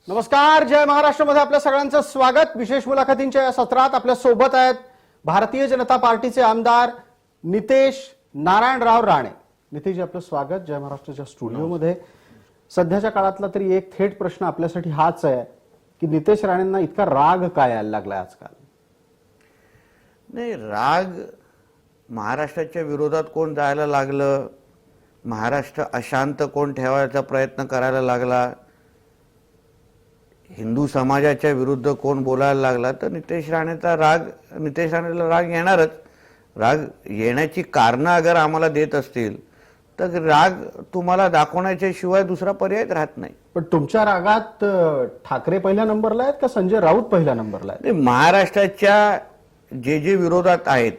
नमस्कार, जय महाराष्ट्र मध्ये आपल्या सगळ्यांचं स्वागत। विशेष मुलाखतींच्या या सत्रात आपल्या सोबत आहेत भारतीय जनता पार्टीचे आमदार नितेश नारायणराव राणे। नितेश जी, आपलं स्वागत जय महाराष्ट्रच्या स्टुडिओमध्ये। सध्याच्या काळातला तरी एक थेट प्रश्न आपल्यासाठी हाच आहे की नितेश राणेंना इतका राग काय यायला लागलाय आजकाल? नाही, राग महाराष्ट्राच्या विरोधात कोण जायला लागलं, महाराष्ट्र अशांत कोण ठेवायचा प्रयत्न करायला लागला, हिंदू समाजाच्या विरुद्ध कोण बोलायला लागला, तर नितेश राणेला राग येणारच। राग येण्याची कारणं अगर आम्हाला देत असतील तर राग तुम्हाला दाखवण्याच्या शिवाय दुसरा पर्याय राहत नाही। पण तुमच्या रागात ठाकरे पहिल्या नंबरला आहेत का संजय राऊत पहिल्या नंबरला आहेत? महाराष्ट्राच्या जे विरोधात आहेत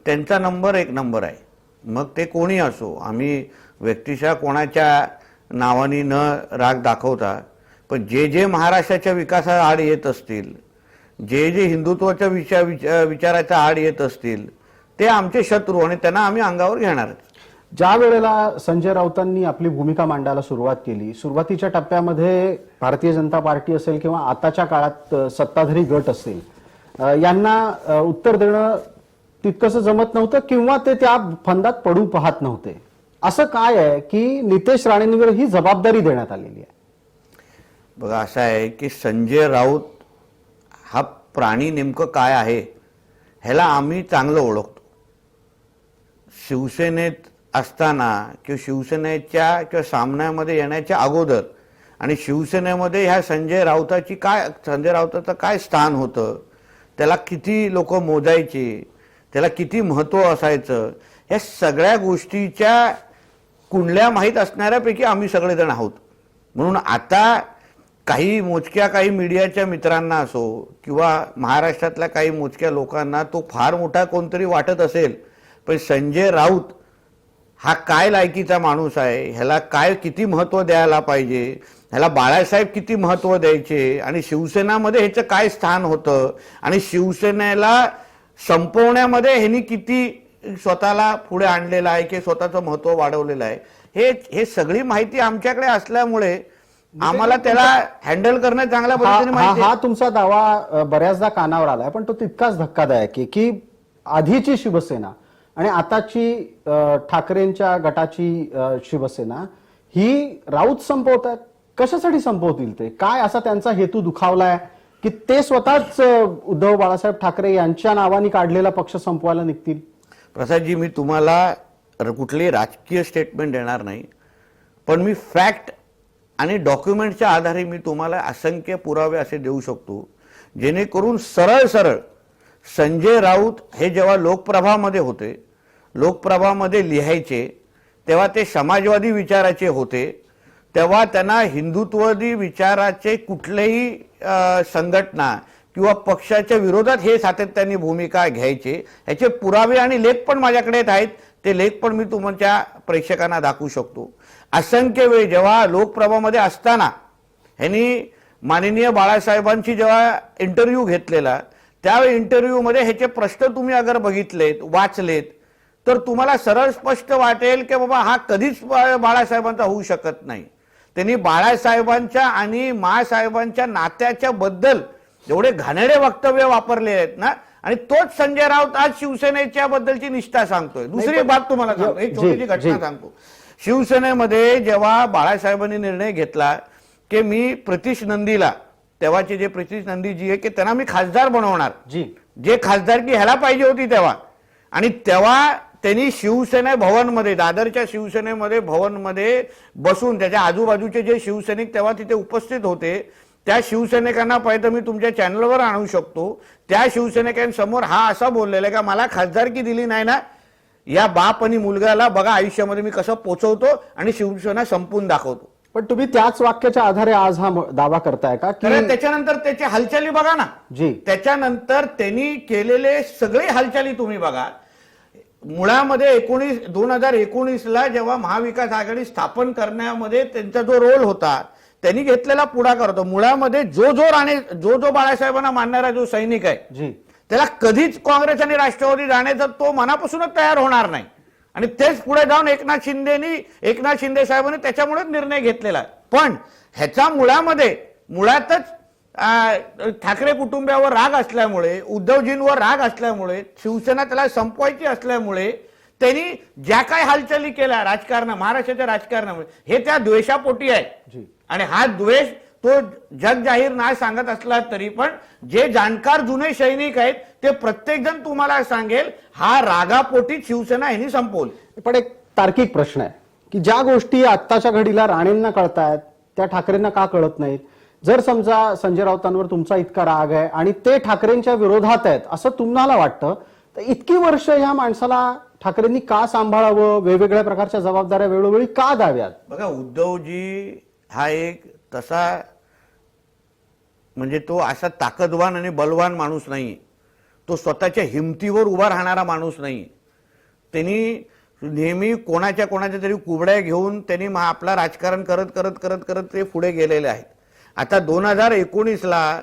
त्यांचा नंबर एक नंबर आहे, मग ते कोणी असो। आम्ही व्यक्तिशः कोणाच्या नावानी न राग दाखवता, पण जे महाराष्ट्राच्या विकासाला आड येत असतील, जे हिंदुत्वाच्या विचाराच्या आड येत असतील, ते आमचे शत्रू आणि त्यांना आम्ही अंगावर घेणारच। ज्या वेळेला संजय राऊतांनी आपली भूमिका मांडायला सुरुवात केली, सुरुवातीच्या टप्प्यामध्ये भारतीय जनता पार्टी असेल किंवा आताच्या काळात सत्ताधारी गट असेल, यांना उत्तर देणं तितकंसं जमत नव्हतं किंवा ते त्या फंदात पडू पाहत नव्हते। असं काय आहे की नितेश राणेंवर ही जबाबदारी देण्यात आलेली आहे? बघा, असं आहे की संजय राऊत हा प्राणी नेमकं काय आहे ह्याला आम्ही चांगलं ओळखतो। शिवसेनेत असताना किंवा शिवसेनेच्या किंवा सामन्यामध्ये येण्याच्या अगोदर आणि शिवसेनेमध्ये ह्या संजय राऊताचं काय स्थान होतं, त्याला किती लोक मोजायचे, त्याला किती महत्त्व असायचं, ह्या सगळ्या गोष्टीच्या कुंडल्या माहीत असणाऱ्यापैकी आम्ही सगळेजण आहोत। म्हणून आता काही मीडियाच्या मित्रांना असो किंवा महाराष्ट्रातल्या काही मोजक्या लोकांना तो फार मोठा कोणतरी वाटत असेल, पण संजय राऊत हा काय लायकीचा माणूस आहे, ह्याला काय किती महत्त्व द्यायला पाहिजे, ह्याला बाळासाहेब किती महत्त्व द्यायचे आणि शिवसेनामध्ये ह्याचं काय स्थान होतं आणि शिवसेनेला संपवण्यामध्ये ह्यांनी किती स्वतःला पुढे आणलेलं आहे की स्वतःचं महत्त्व वाढवलेलं आहे, हे सगळी माहिती आमच्याकडे असल्यामुळे आम्हाला त्याला हँडल करणं चांगल्या पद्धतीने माहिती आहे। हा तुमचा दावा बऱ्याचदा कानावर आलाय, पण तो तितकाच धक्कादायक आहे की आधीची शिवसेना आणि आताची ठाकरेंच्या गटाची शिवसेना ही राऊत संपवतात। कशासाठी संपवतील ते? काय असा त्यांचा हेतू दुखावलाय की ते स्वतःच उद्धव बाळासाहेब ठाकरे यांच्या नावाने काढलेला पक्ष संपवायला निघतील? प्रसादजी, मी तुम्हाला कुठली राजकीय स्टेटमेंट देणार नाही, पण मी फॅक्ट आणि डॉक्युमेंटच्या आधारे मी तुम्हाला असंख्य पुरावे असे देऊ शकतो, जेणेकरून सरळ संजय राऊत हे जेव्हा लोकप्रभामध्ये होते, लोकप्रभामध्ये लिहायचे, तेव्हा ते समाजवादी विचाराचे होते, तेव्हा त्यांना हिंदुत्ववादी विचाराचे कुठलेही संघटना किंवा पक्षाच्या विरोधात हे सातत्याने भूमिका घ्यायचे। ह्याचे पुरावे आणि लेख पण माझ्याकडे आहेत, ते लेख पण मी तुमच्या प्रेक्षकांना दाखवू शकतो। असंख्य वेळ जेव्हा लोकप्रभामध्ये असताना ह्यांनी माननीय बाळासाहेबांची जेव्हा इंटरव्ह्यू घेतलेला, त्यावेळी इंटरव्ह्यूमध्ये ह्याचे प्रश्न तुम्ही अगर बघितलेत, वाचलेत, तर तुम्हाला सरळ स्पष्ट वाटेल की बाबा हा कधीच बाळासाहेबांचा होऊ शकत नाही। त्यांनी बाळासाहेबांच्या आणि मासाहेबांच्या नात्याच्या बद्दल जेवढे घाणेरडे वक्तव्य वापरले आहेत ना, आणि तोच संजय राऊत आज शिवसेनेच्या बद्दलची निष्ठा सांगतोय। दुसरी बाब तुम्हाला सांगतो, एक छोटीशी घटना सांगतो। शिवसेनेमध्ये जेव्हा बाळासाहेबांनी निर्णय घेतला की मी प्रितीश नंदीला, तेव्हाचे जे प्रितीश नंदीजी आहे की त्यांना मी खासदार बनवणार, जे खासदारकी ह्याला पाहिजे होती तेव्हा, आणि तेव्हा त्यांनी शिवसेना भवनमध्ये, दादरच्या शिवसेनेमध्ये भवनमध्ये बसून त्याच्या आजूबाजूचे जे शिवसैनिक तेव्हा तिथे उपस्थित होते, त्या शिवसैनिकांना पाहिजे मी तुमच्या चॅनलवर आणू शकतो, त्या शिवसैनिकांसमोर हा असा बोललेला का मला खासदारकी दिली नाही ना, या बाप आणि मुलगाला बघा आयुष्यामध्ये मी कसं पोचवतो आणि शिवसेना संपून दाखवतो। पण तुम्ही त्याच वाक्याच्या आधारे आज हा दावा करताय का की त्याच्यानंतर त्याची हालचाली बघा ना, त्याच्यानंतर त्यांनी केलेले सगळे हालचाली तुम्ही बघा। मुळामध्ये 2019ला जेव्हा महाविकास आघाडी स्थापन करण्यामध्ये त्यांचा जो रोल होता, त्यांनी घेतलेला पुढाकार होता। मुळामध्ये जो बाळासाहेबांना मानणारा जो सैनिक आहे त्याला कधीच काँग्रेस आणि राष्ट्रवादी जाण्याचा तो मनापासूनच तयार होणार नाही, आणि तेच पुढे जाऊन एकनाथ शिंदे साहेबांनी त्याच्यामुळेच निर्णय घेतलेला आहे। पण ह्याच्या मुळामध्ये मुळातच ठाकरे कुटुंबावर राग असल्यामुळे, उद्धवजींवर राग असल्यामुळे, शिवसेना त्याला संपवायची असल्यामुळे त्यांनी ज्या काही हालचाली केल्या महाराष्ट्राच्या राजकारणामुळे हे त्या द्वेषापोटी आहे. आणि हा द्वेष तो जग जाहीर नाही सांगत असला तरी पण जे जाणकार जुने सैनिक आहेत ते प्रत्येक जण तुम्हाला सांगेल हा रागापोटी शिवसेना यांनी संपवली. पण एक तार्किक प्रश्न आहे की ज्या गोष्टी आत्ताच्या घडीला राणेंना कळतायत त्या ठाकरेंना का कळत नाहीत? जर समजा संजय राऊतांवर तुमचा इतका राग आहे आणि ते ठाकरेंच्या विरोधात आहेत असं तुम्हाला वाटतं, तर इतकी वर्ष ह्या माणसाला ठाकरेंनी का सांभाळावं? वेगवेगळ्या प्रकारच्या जबाबदाऱ्या वेळोवेळी का द्याव्यात? बघा, उद्धवजी हा एक तसा म्हणजे तो असा ताकदवान आणि बलवान माणूस नाही. तो स्वतःच्या हिमतीवर उभा राहणारा माणूस नाही. त्यांनी नेहमी कोणाच्या तरी कुबड्या घेऊन त्यांनी आपला राजकारण करत करत करत करत ते पुढे गेलेले आहेत. आता 2019ला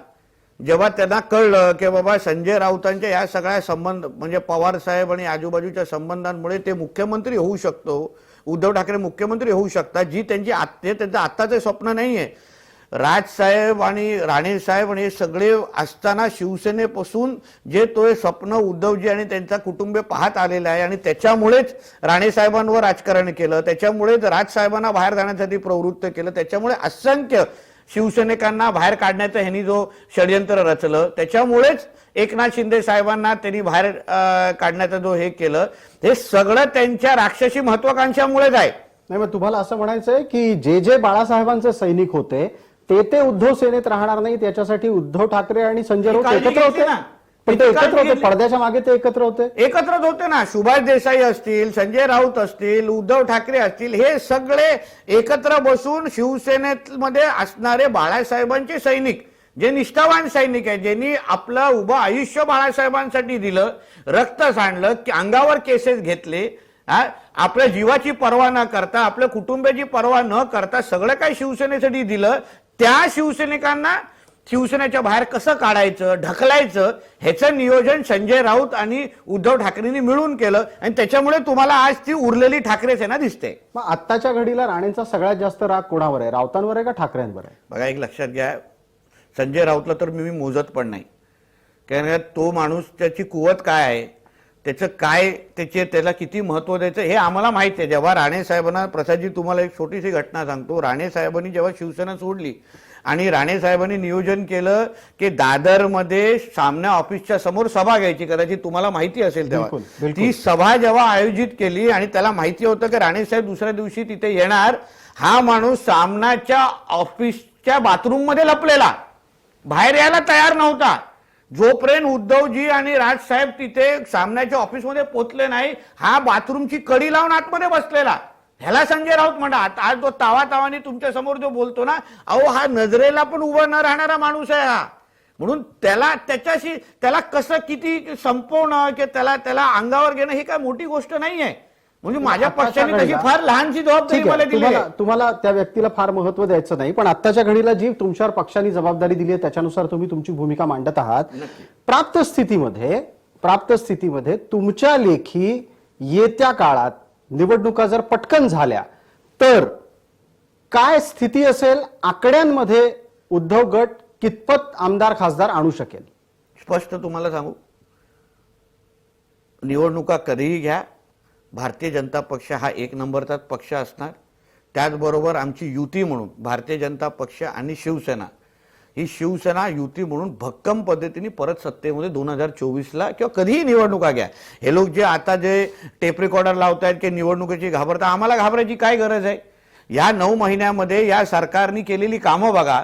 जेव्हा त्यांना कळलं की बाबा संजय राऊतांच्या या सगळ्या संबंध म्हणजे पवार साहेब आणि आजूबाजूच्या संबंधांमुळे ते मुख्यमंत्री होऊ शकतो, उद्धव ठाकरे मुख्यमंत्री होऊ शकतात, जी त्यांचं आत्ताचं स्वप्न नाहीये. राजसाहेब आणि राणेसाहेब आणि हे सगळे असताना शिवसेनेपासून जे तो स्वप्न उद्धवजी आणि त्यांचा कुटुंब पाहत आलेलं आहे आणि त्याच्यामुळेच राणेसाहेबांवर राजकारण केलं, त्याच्यामुळेच राजसाहेबांना बाहेर जाण्यासाठी प्रवृत्त केलं, त्याच्यामुळे असंख्य शिवसैनिकांना बाहेर काढण्याचं ह्यांनी जो षडयंत्र रचलं, त्याच्यामुळेच एकनाथ शिंदे साहेबांना त्यांनी बाहेर काढण्याचं जो हे केलं, हे सगळं त्यांच्या राक्षसी महत्वाकांक्षामुळेच आहे. नाही, मग तुम्हाला असं म्हणायचंय की जे बाळासाहेबांचे सैनिक होते ते उद्धव सेनेत राहणार नाही, त्याच्यासाठी उद्धव ठाकरे आणि संजय राऊत एकत्र होते ना? पण ते एकत्र होते, पडद्याच्या मागे ते एकत्रच होते ना. सुभाष देसाई असतील, संजय राऊत असतील, उद्धव ठाकरे असतील, हे सगळे एकत्र बसून शिवसेनेमध्ये असणारे बाळासाहेबांचे सैनिक, जे निष्ठावान सैनिक आहेत, ज्यांनी आपलं उभं आयुष्य बाळासाहेबांसाठी दिलं, रक्त सांडलं, अंगावर केसेस घेतले, आपल्या जीवाची पर्वा न करता, आपल्या कुटुंबाची पर्वा न करता सगळं काही शिवसेनेसाठी दिलं. त्या शिवसैनिकांना शिवसेनेच्या बाहेर कसं काढायचं, ढकलायचं, ह्याचं नियोजन संजय राऊत आणि उद्धव ठाकरेंनी मिळून केलं आणि त्याच्यामुळे तुम्हाला आज ती उरलेली ठाकरे सेना दिसते. मग आत्ताच्या घडीला राणेंचा सगळ्यात जास्त राग कोणावर आहे, राऊतांवर आहे का ठाकरेंवर आहे? बघा, एक लक्षात घ्या, संजय राऊतला तर मी मोजत पण नाही, कारण तो माणूस त्याची कुवत काय आहे, त्याचं काय, त्याला किती महत्व द्यायचं हे आम्हाला माहिती आहे. जेव्हा राणे साहेबांना, प्रसादजी तुम्हाला एक छोटीशी घटना सांगतो, राणे साहेबांनी जेव्हा शिवसेना सोडली आणि राणे साहेबांनी नियोजन केलं की दादरमध्ये सामना ऑफिसच्या समोर सभा घ्यायची, कदाचित तुम्हाला माहिती असेल तेव्हा ती सभा जेव्हा आयोजित केली आणि त्याला माहिती होतं की राणे साहेब दुसऱ्या दिवशी तिथे येणार, हा माणूस सामनाच्या ऑफिसच्या बाथरूम मध्ये लपलेला, बाहेर यायला तयार नव्हता. जोपर्यंत उद्धवजी आणि राजसाहेब तिथे सामन्याच्या ऑफिसमध्ये पोहोचले नाही, हा बाथरूमची कडी लावून आतमध्ये बसलेला. ह्याला संजय राऊत म्हणतात. आज तो तावातावाने तुमच्या समोर जो बोलतो ना, अहो हा नजरेला पण उभा न राहणारा माणूस आहे हा. म्हणून त्याला कसं किती संपवणं की त्याला अंगावर घेणं ही काय मोठी गोष्ट नाहीये. म्हणजे माझ्या पक्षाने तशी फार लहानशी जबाबदारी मला दिली आहे. तुम्हाला त्या व्यक्तीला फार महत्व द्यायचं नाही, पण आत्ताच्या घडीला जी तुमच्यावर पक्षाने जबाबदारी दिली आहे त्याच्यानुसार तुम्ही तुमची भूमिका मांडत आहात. प्राप्त स्थितीमध्ये तुमच्या लेखी येत्या काळात निवडणुका जर पटकन झाल्या तर काय स्थिती असेल? आकड्यांमध्ये उद्धव गट कितपत आमदार खासदार आणू शकेल? स्पष्ट तुम्हाला सांगू, निवडणुका कधीही घ्या, भारतीय जनता पक्ष हा एक नंबरचाच पक्ष असणार. त्याचबरोबर आमची युती म्हणून भारतीय जनता पक्ष आणि शिवसेना, ही शिवसेना युती म्हणून भक्कम पद्धतीने परत सत्तेमध्ये 2024ला किंवा कधीही निवडणुका घ्या. हे लोक जे आता जे टेप रेकॉर्डर लावतायत की निवडणुकीची घाबरता, आम्हाला घाबरायची काय गरज आहे? या 9 महिन्यामध्ये या सरकारने केलेली कामं बघा,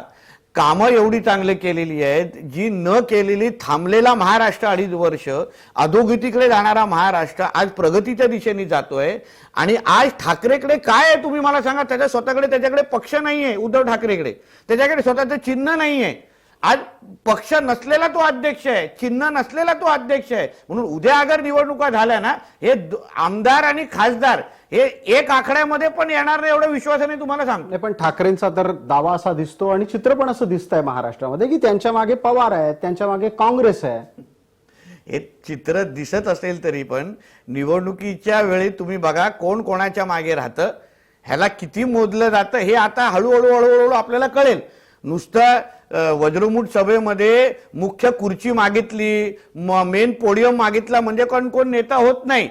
कामं एवढी चांगली केलेली आहेत, जी न केलेली थांबलेला महाराष्ट्र 2.5 वर्ष, अधोगतीकडे जाणारा महाराष्ट्र आज प्रगतीच्या दिशेने जातोय. आणि आज ठाकरेकडे काय आहे तुम्ही मला सांगा? त्याच्याकडे पक्ष नाहीये. उद्धव ठाकरेकडे त्याच्याकडे स्वतःचं चिन्ह नाहीये. आज पक्ष नसलेला तो अध्यक्ष आहे, चिन्ह नसलेला तो अध्यक्ष आहे. म्हणून उद्या अगर निवडणुका झाल्या ना, हे आमदार आणि खासदार हे एक आकड्यामध्ये पण येणार नाही, एवढा विश्वासाने तुम्हाला सांगतो. पण ठाकरेंचा तर दावा असा दिसतो आणि चित्र पण असं दिसतंय महाराष्ट्रामध्ये की त्यांच्या मागे पवार आहे, त्यांच्या मागे काँग्रेस आहे. हे चित्र दिसत असेल तरी पण निवडणुकीच्या वेळी तुम्ही बघा कोण कोणाच्या मागे राहतं, ह्याला किती मोजलं जातं हे आता हळूहळू आपल्याला कळेल. नुसतं वज्रमूठ सभेमध्ये मुख्य खुर्ची मागितली, मेन पोडियम मागितला म्हणजे कोण नेता होत नाही.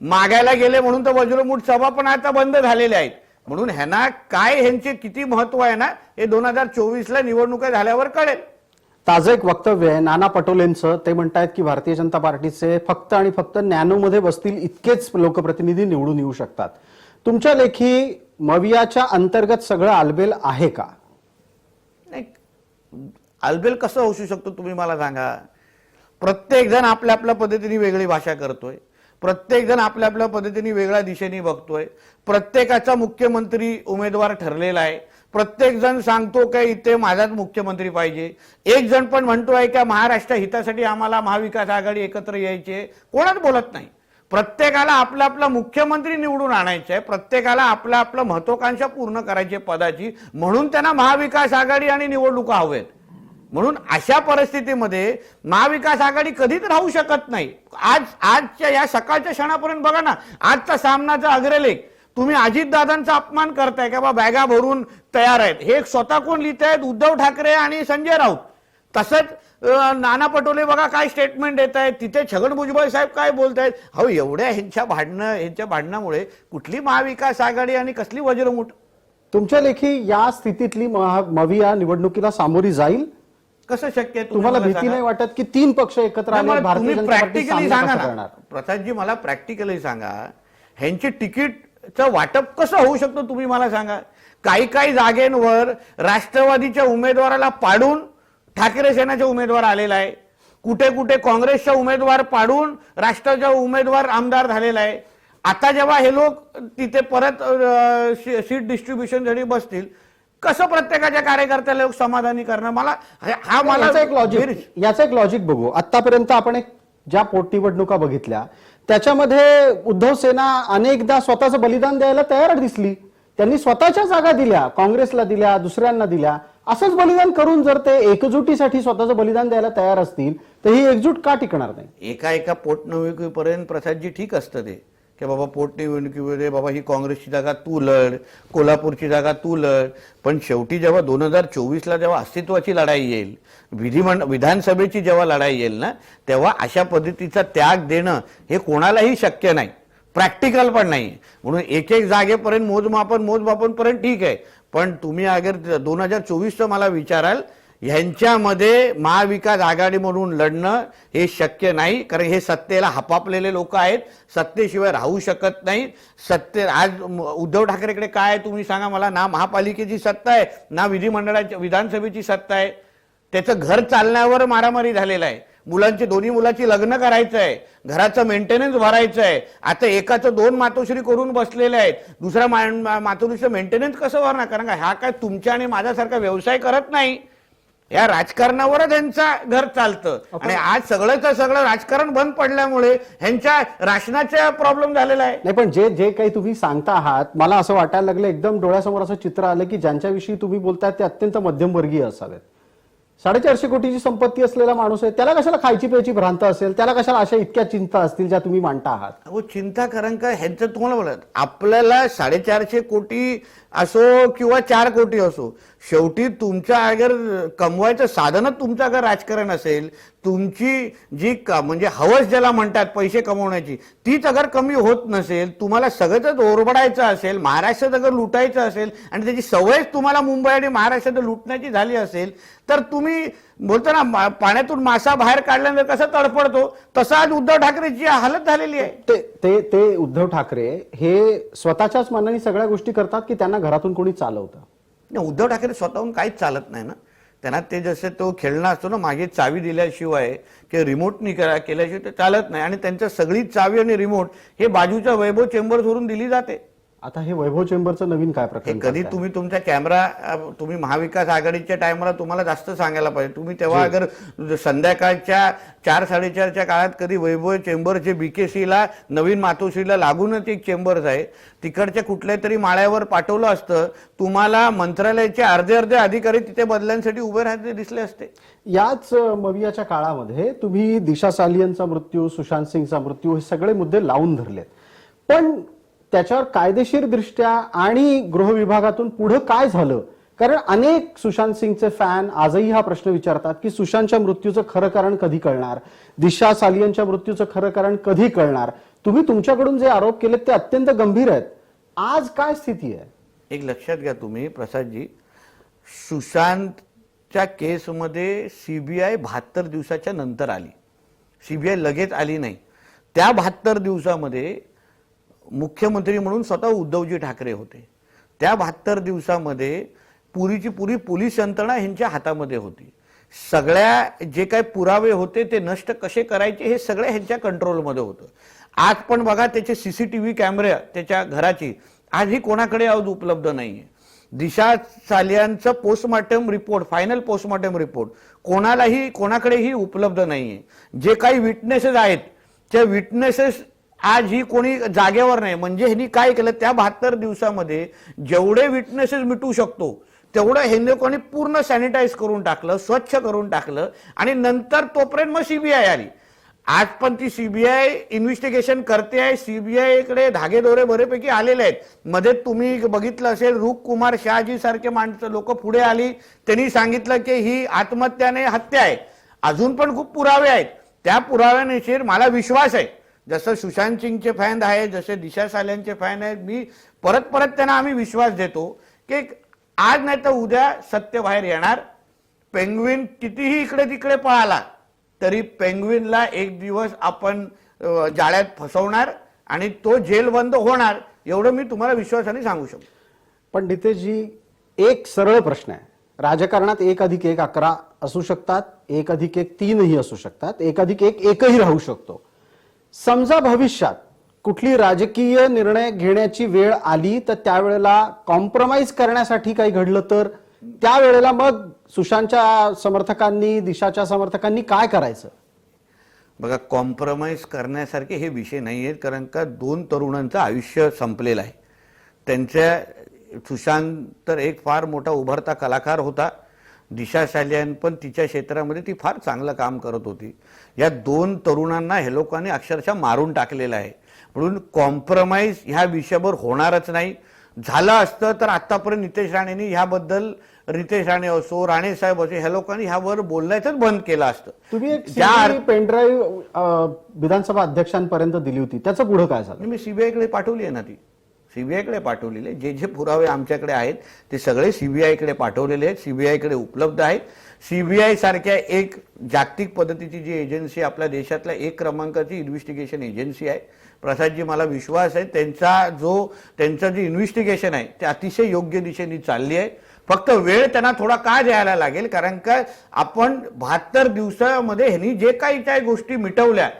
मागायला गेले म्हणून तर वज्रमूठ सभा पण आता बंद झालेल्या आहेत. म्हणून ह्यांना काय ह्यांचे किती महत्व आहे ना हे 2024ला निवडणुका झाल्यावर कळेल. ताजं एक वक्तव्य आहे नाना पटोलेंचं. ते म्हणतायत की भारतीय जनता पार्टीचे फक्त आणि फक्त नॅनोमध्ये बसतील इतकेच लोकप्रतिनिधी निवडून येऊ शकतात. तुमच्या लेखी मवियाच्या अंतर्गत सगळं आलबेल आहे का? नाही, आलबेल कसं होऊ शकतो तुम्ही मला सांगा. प्रत्येक जण आपल्या आपल्या पद्धतीने वेगळी भाषा करतोय, प्रत्येक जण आपल्या आपल्या पद्धतीने वेगळ्या दिशेने बघतोय, प्रत्येकाचा मुख्यमंत्री उमेदवार ठरलेला आहे, प्रत्येक जण सांगतो की इथे माझाच मुख्यमंत्री पाहिजे. एक जण पण म्हणतोय की महाराष्ट्र हितासाठी आम्हाला महाविकास आघाडी एकत्र यायचे. कोणाच बोलत नाही. प्रत्येकाला आपला आपला मुख्यमंत्री निवडून आणायचा आहे, प्रत्येकाला आपला आपलं महत्वाकांक्षा पूर्ण करायची पदाची. म्हणून त्यांना महाविकास आघाडी आणि निवडणुका हवेत. म्हणून अशा परिस्थितीमध्ये महाविकास आघाडी कधीच राहू शकत नाही. आजच्या या सकाळच्या क्षणापर्यंत बघा ना, आजचा सामनाचा अग्रलेख तुम्ही अजितदादांचा अपमान करताय का बा बॅगा भरून तयार आहेत, हे स्वतः कोण लिहित आहेत? उद्धव ठाकरे आणि संजय राऊत. तसंच नाना पटोले बघा काय स्टेटमेंट देत आहेत, तिथे छगन भुजबळ साहेब काय बोलतायत. हो, एवढ्या ह्यांच्या भांडणामुळे कुठली महाविकास आघाडी आणि कसली वज्रमूठ. तुमच्या लेखी या स्थितीतली मविया निवडणुकीला सामोरी जाईल? कसं शक्य आहे? तुम्हाला भीती नाही वाटत की 3 पक्ष एकत्र आले, भारतीय जनता पार्टी प्रॅक्टिकली सामना सांगा कसा ना करणार? प्रसादजी, मला प्रॅक्टिकली सांगा, ह्यांची तिकीटचं वाटप कसं होऊ शकतं तुम्ही मला सांगा. काही जागेंवर राष्ट्रवादीच्या उमेदवाराला पाडून ठाकरे सेनेचा उमेदवार आलेला आहे, कुठे कुठे काँग्रेसचा उमेदवार पाडून राष्ट्राचा उमेदवार आमदार झालेला आहे. आता जेव्हा हे लोक तिथे परत सीट डिस्ट्रीब्युशनसाठी बसतील, कसं प्रत्येकाच्या कार्यकर्त्याला लोक समाधानी करणार? मला याचं एक लॉजिक बघू. आतापर्यंत आपण ज्या पोटनिवडणुका बघितल्या त्याच्यामध्ये उद्धव सेना अनेकदा स्वतःचं बलिदान द्यायला तयार दिसली. त्यांनी स्वतःच्या जागा दिल्या, काँग्रेसला दिल्या, दुसऱ्यांना दिल्या. असंच बलिदान करून जर ते एकजुटीसाठी स्वतःचं बलिदान द्यायला तयार असतील तर ही एकजूट का टिकणार नाही? एका पोटनिवडणुकीपर्यंत प्रसादजी ठीक असतं ते, की बाबा पोटनिवडणुकीमध्ये बाबा ही काँग्रेसची जागा तू लढ, कोल्हापूरची जागा तू लढ. पण शेवटी जेव्हा 2024ला जेव्हा अस्तित्वाची लढाई येईल, विधानसभेची जेव्हा लढाई येईल ना, तेव्हा अशा पद्धतीचा त्याग देणं हे कोणालाही शक्य नाही, प्रॅक्टिकल पण नाही. म्हणून एक जागेपर्यंत मोजमापन पर्यंत ठीक आहे. पण तुम्ही अगर 2024चं मला विचाराल, ह्यांच्यामध्ये महाविकास आघाडी म्हणून लढणं हे शक्य नाही. कारण हे सत्तेला हपापलेले लोक आहेत, सत्तेशिवाय राहू शकत नाही. आज उद्धव ठाकरेकडे काय आहे तुम्ही सांगा मला? ना महापालिकेची सत्ता आहे, ना विधानसभेची सत्ता आहे. त्याचं घर चालण्यावर मारामारी झालेला आहे. दोन्ही मुलाची लग्न करायचं आहे, घराचं मेंटेनन्स भरायचं आहे. आता एकाचं 2 मातोश्री करून बसलेले आहेत, दुसऱ्या मातोश्रीचं मेंटेनन्स कसं भरणार? कारण का ह्या काय तुमच्या आणि माझ्यासारखा व्यवसाय करत नाही, या राजकारणावरच यांचा घर चालतं. आणि आज सगळं राजकारण बंद पडल्यामुळे ह्यांच्या राशनाचा प्रॉब्लेम झालेला आहे. नाही, पण जे काही तुम्ही सांगता आहात, मला असं वाटायला लागलं, एकदम डोळ्यासमोर असं चित्र आलं की ज्यांच्याविषयी तुम्ही बोलताय ते अत्यंत मध्यमवर्गीय असावेत. 450 कोटीची संपत्ती असलेला माणूस आहे, त्याला कशाला खायची प्यायची भ्रांत असेल? त्याला कशाला अशा इतक्या चिंता असतील ज्या तुम्ही मांडता आहात? अहो, चिंता कारण काय, ह्यांचं तुम्हाला बोलत, आपल्याला 450 कोटी असो किंवा 4 कोटी असो, शेवटी तुमच्या अगर कमवायचं साधनच तुमचं अगर राजकारण असेल, तुमची जी म्हणजे हवस ज्याला म्हणतात पैसे कमवण्याची, तीच अगर कमी होत नसेल, तुम्हाला सगळंच ओरबडायचं असेल, महाराष्ट्रात अगर लुटायचं असेल आणि त्याची सवयच तुम्हाला मुंबई आणि महाराष्ट्रात लुटण्याची झाली असेल, तर तुम्ही बोलतो ना पाण्यातून मासा बाहेर काढल्यानंतर कसं तडफडतो, तसं आज उद्धव ठाकरेची हालत झालेली आहे. ते उद्धव ठाकरे हे स्वतःच्याच मनाने सगळ्या गोष्टी करतात की त्यांना घरातून कोणी चालवतं? उद्धव ठाकरे स्वतःहून काहीच चालत नाही ना. त्यांना ते जसं तो खेळणं असतो ना, मागे चावी दिल्याशिवाय की रिमोटनी केल्याशिवाय ते चालत नाही. आणि त्यांच्या सगळी चावी आणि रिमोट हे बाजूच्या वैभव चेंबर्सवरून दिली जाते. आता हे वैभव चेंबरचं नवीन काय प्रकार? कधी तुम्ही तुमचा कॅमेरा तुम्ही महाविकास आघाडीच्या टाइमला तुम्हाला जास्त सांगायला पाहिजे. तुम्ही तेव्हा अगर संध्याकाळच्या 4-4:30च्या काळात कधी वैभव चेंबर जे बीकेसीला नवीन मातोश्रीला लागूनच एक चेंबर्स आहे, तिकडच्या कुठल्या तरी माळ्यावर पाठवलं असतं, तुम्हाला मंत्रालयाचे अर्धे अधिकारी तिथे बदल्यांसाठी उभे राहते दिसले असते. याच मवियाच्या काळामध्ये तुम्ही दिशा सालियनचा मृत्यू, सुशांत सिंगचा मृत्यू हे सगळे मुद्दे लावून धरलेत. पण त्याच्यावर कायदेशीर दृष्ट्या आणि गृह विभागातून पुढे काय झालं कारण अनेक सुशांत सिंगचे फॅन आजही हा प्रश्न विचारतात की सुशांतच्या मृत्यूचं खरं कारण कधी कळणार, दिशा सालियनच्या मृत्यूचं खरं कारण कधी कळणार. तुम्ही तुमच्याकडून जे आरोप केलेत ते अत्यंत गंभीर आहेत. आज काय स्थिती आहे? एक लक्षात घ्या तुम्ही प्रसादजी, सुशांतच्या केसमध्ये सीबीआय 72 दिवसाच्या नंतर आली. सीबीआय लगेच आली नाही. त्या 72 दिवसामध्ये मुख्यमंत्री म्हणून स्वतः उद्धवजी ठाकरे होते. त्या 72 दिवसामध्ये पुरीची पुरी पोलीस यंत्रणा ह्यांच्या हातामध्ये होती. सगळ्या जे काही पुरावे होते ते नष्ट कसे करायचे हे सगळं ह्यांच्या कंट्रोलमध्ये होतं. आज पण बघा त्याचे सीसीटीव्ही कॅमेरे त्याच्या घराची आजही कोणाकडे आज उपलब्ध नाहीये. दिशा सालियांचं postmortem report, final postmortem report कोणाकडेही उपलब्ध नाहीये. जे काही विटनेसेस आहेत त्या विटनेसेस आजही कोणी जागेवर नाही. म्हणजे ह्यांनी काय केलं, त्या 72 दिवसामध्ये जेवढे विटनेसेस मिटू शकतो तेवढं ह्यांनी कोणी पूर्ण सॅनिटाईज करून टाकलं, स्वच्छ करून टाकलं आणि नंतर तोपर्यंत मग सीबीआय आली. आज पण ती सीबीआय इन्व्हेस्टिगेशन करते आहे. सीबीआयकडे धागेदोरे बरेपैकी आलेले आहेत. मध्ये तुम्ही बघितलं असेल रूप कुमार शहाजी सारखे माणसं लोक पुढे आली, त्यांनी सांगितलं की ही आत्महत्याने हत्या आहे. अजून पण खूप पुरावे आहेत. त्या पुराव्यानेशीर मला विश्वास आहे. जसं सुशांत सिंगचे फॅन आहेत, जसे दिशा सालियांचे फॅन आहेत, मी परत त्यांना आम्ही विश्वास देतो की आज नाही तर उद्या सत्य बाहेर येणार. पेंग्विन कितीही इकडे तिकडे पळाला तरी पेंग्विनला एक दिवस आपण जाळ्यात फसवणार आणि तो जेलबंद होणार, एवढं मी तुम्हाला विश्वासाने सांगू शकतो. पण नितेशजी, एक सरळ प्रश्न आहे. राजकारणात 1+1 11 असू शकतात, 1+1 3ही असू शकतात, 1+1 1ही राहू शकतो. समजा भविष्यात कुठली राजकीय निर्णय घेण्याची वेळ आली तर त्यावेळेला कॉम्प्रोमाइज करण्यासाठी काही घडलं तर त्यावेळेला मग सुशांतच्या समर्थकांनी, दिशाच्या समर्थकांनी काय करायचं? बघा, कॉम्प्रोमाइज करण्यासारखे हे विषय नाही आहेत. कारण का 2 तरुणांचं आयुष्य संपलेलं आहे. त्यांच्या सुशांत तर एक फार मोठा उभरता कलाकार होता. दिशा सालियान पण तिच्या क्षेत्रामध्ये ती फार चांगलं काम करत होती. या 2 तरुणांना हे लोकांनी अक्षरशः मारून टाकलेलं आहे. म्हणून कॉम्प्रोमाइज ह्या विषयावर होणारच नाही. झालं असतं तर आतापर्यंत नितेश राणेंनी ह्याबद्दल, नितेश राणे असो, राणे साहेब असो, ह्या लोकांनी ह्यावर बोलण्याचंच बंद केलं असतं. तुम्ही एक पेनड्राईव्ह विधानसभा अध्यक्षांपर्यंत दिली होती, त्याचं पुढे काय झालं? मी सीबीआयकडे पाठवली आहे ना. ती सीबीआयकडे पाठवलेले जे पुरावे आमच्याकडे आहेत ते सगळे सीबीआयकडे पाठवलेले आहेत, सीबीआयकडे उपलब्ध आहेत. सीबीआय सारख्या एक जागतिक पद्धतीची जी एजन्सी आपल्या देशातल्या 1 क्रमांकाची इन्व्हेस्टिगेशन एजन्सी आहे. प्रसादजी, मला विश्वास आहे त्यांचं जे इन्व्हेस्टिगेशन आहे ते अतिशय योग्य दिशेने चालली आहे. फक्त वेळ त्यांना थोडा का द्यायला लागेल, कारण का आपण 72 दिवसामध्ये ह्यांनी जे काही गोष्टी मिटवल्या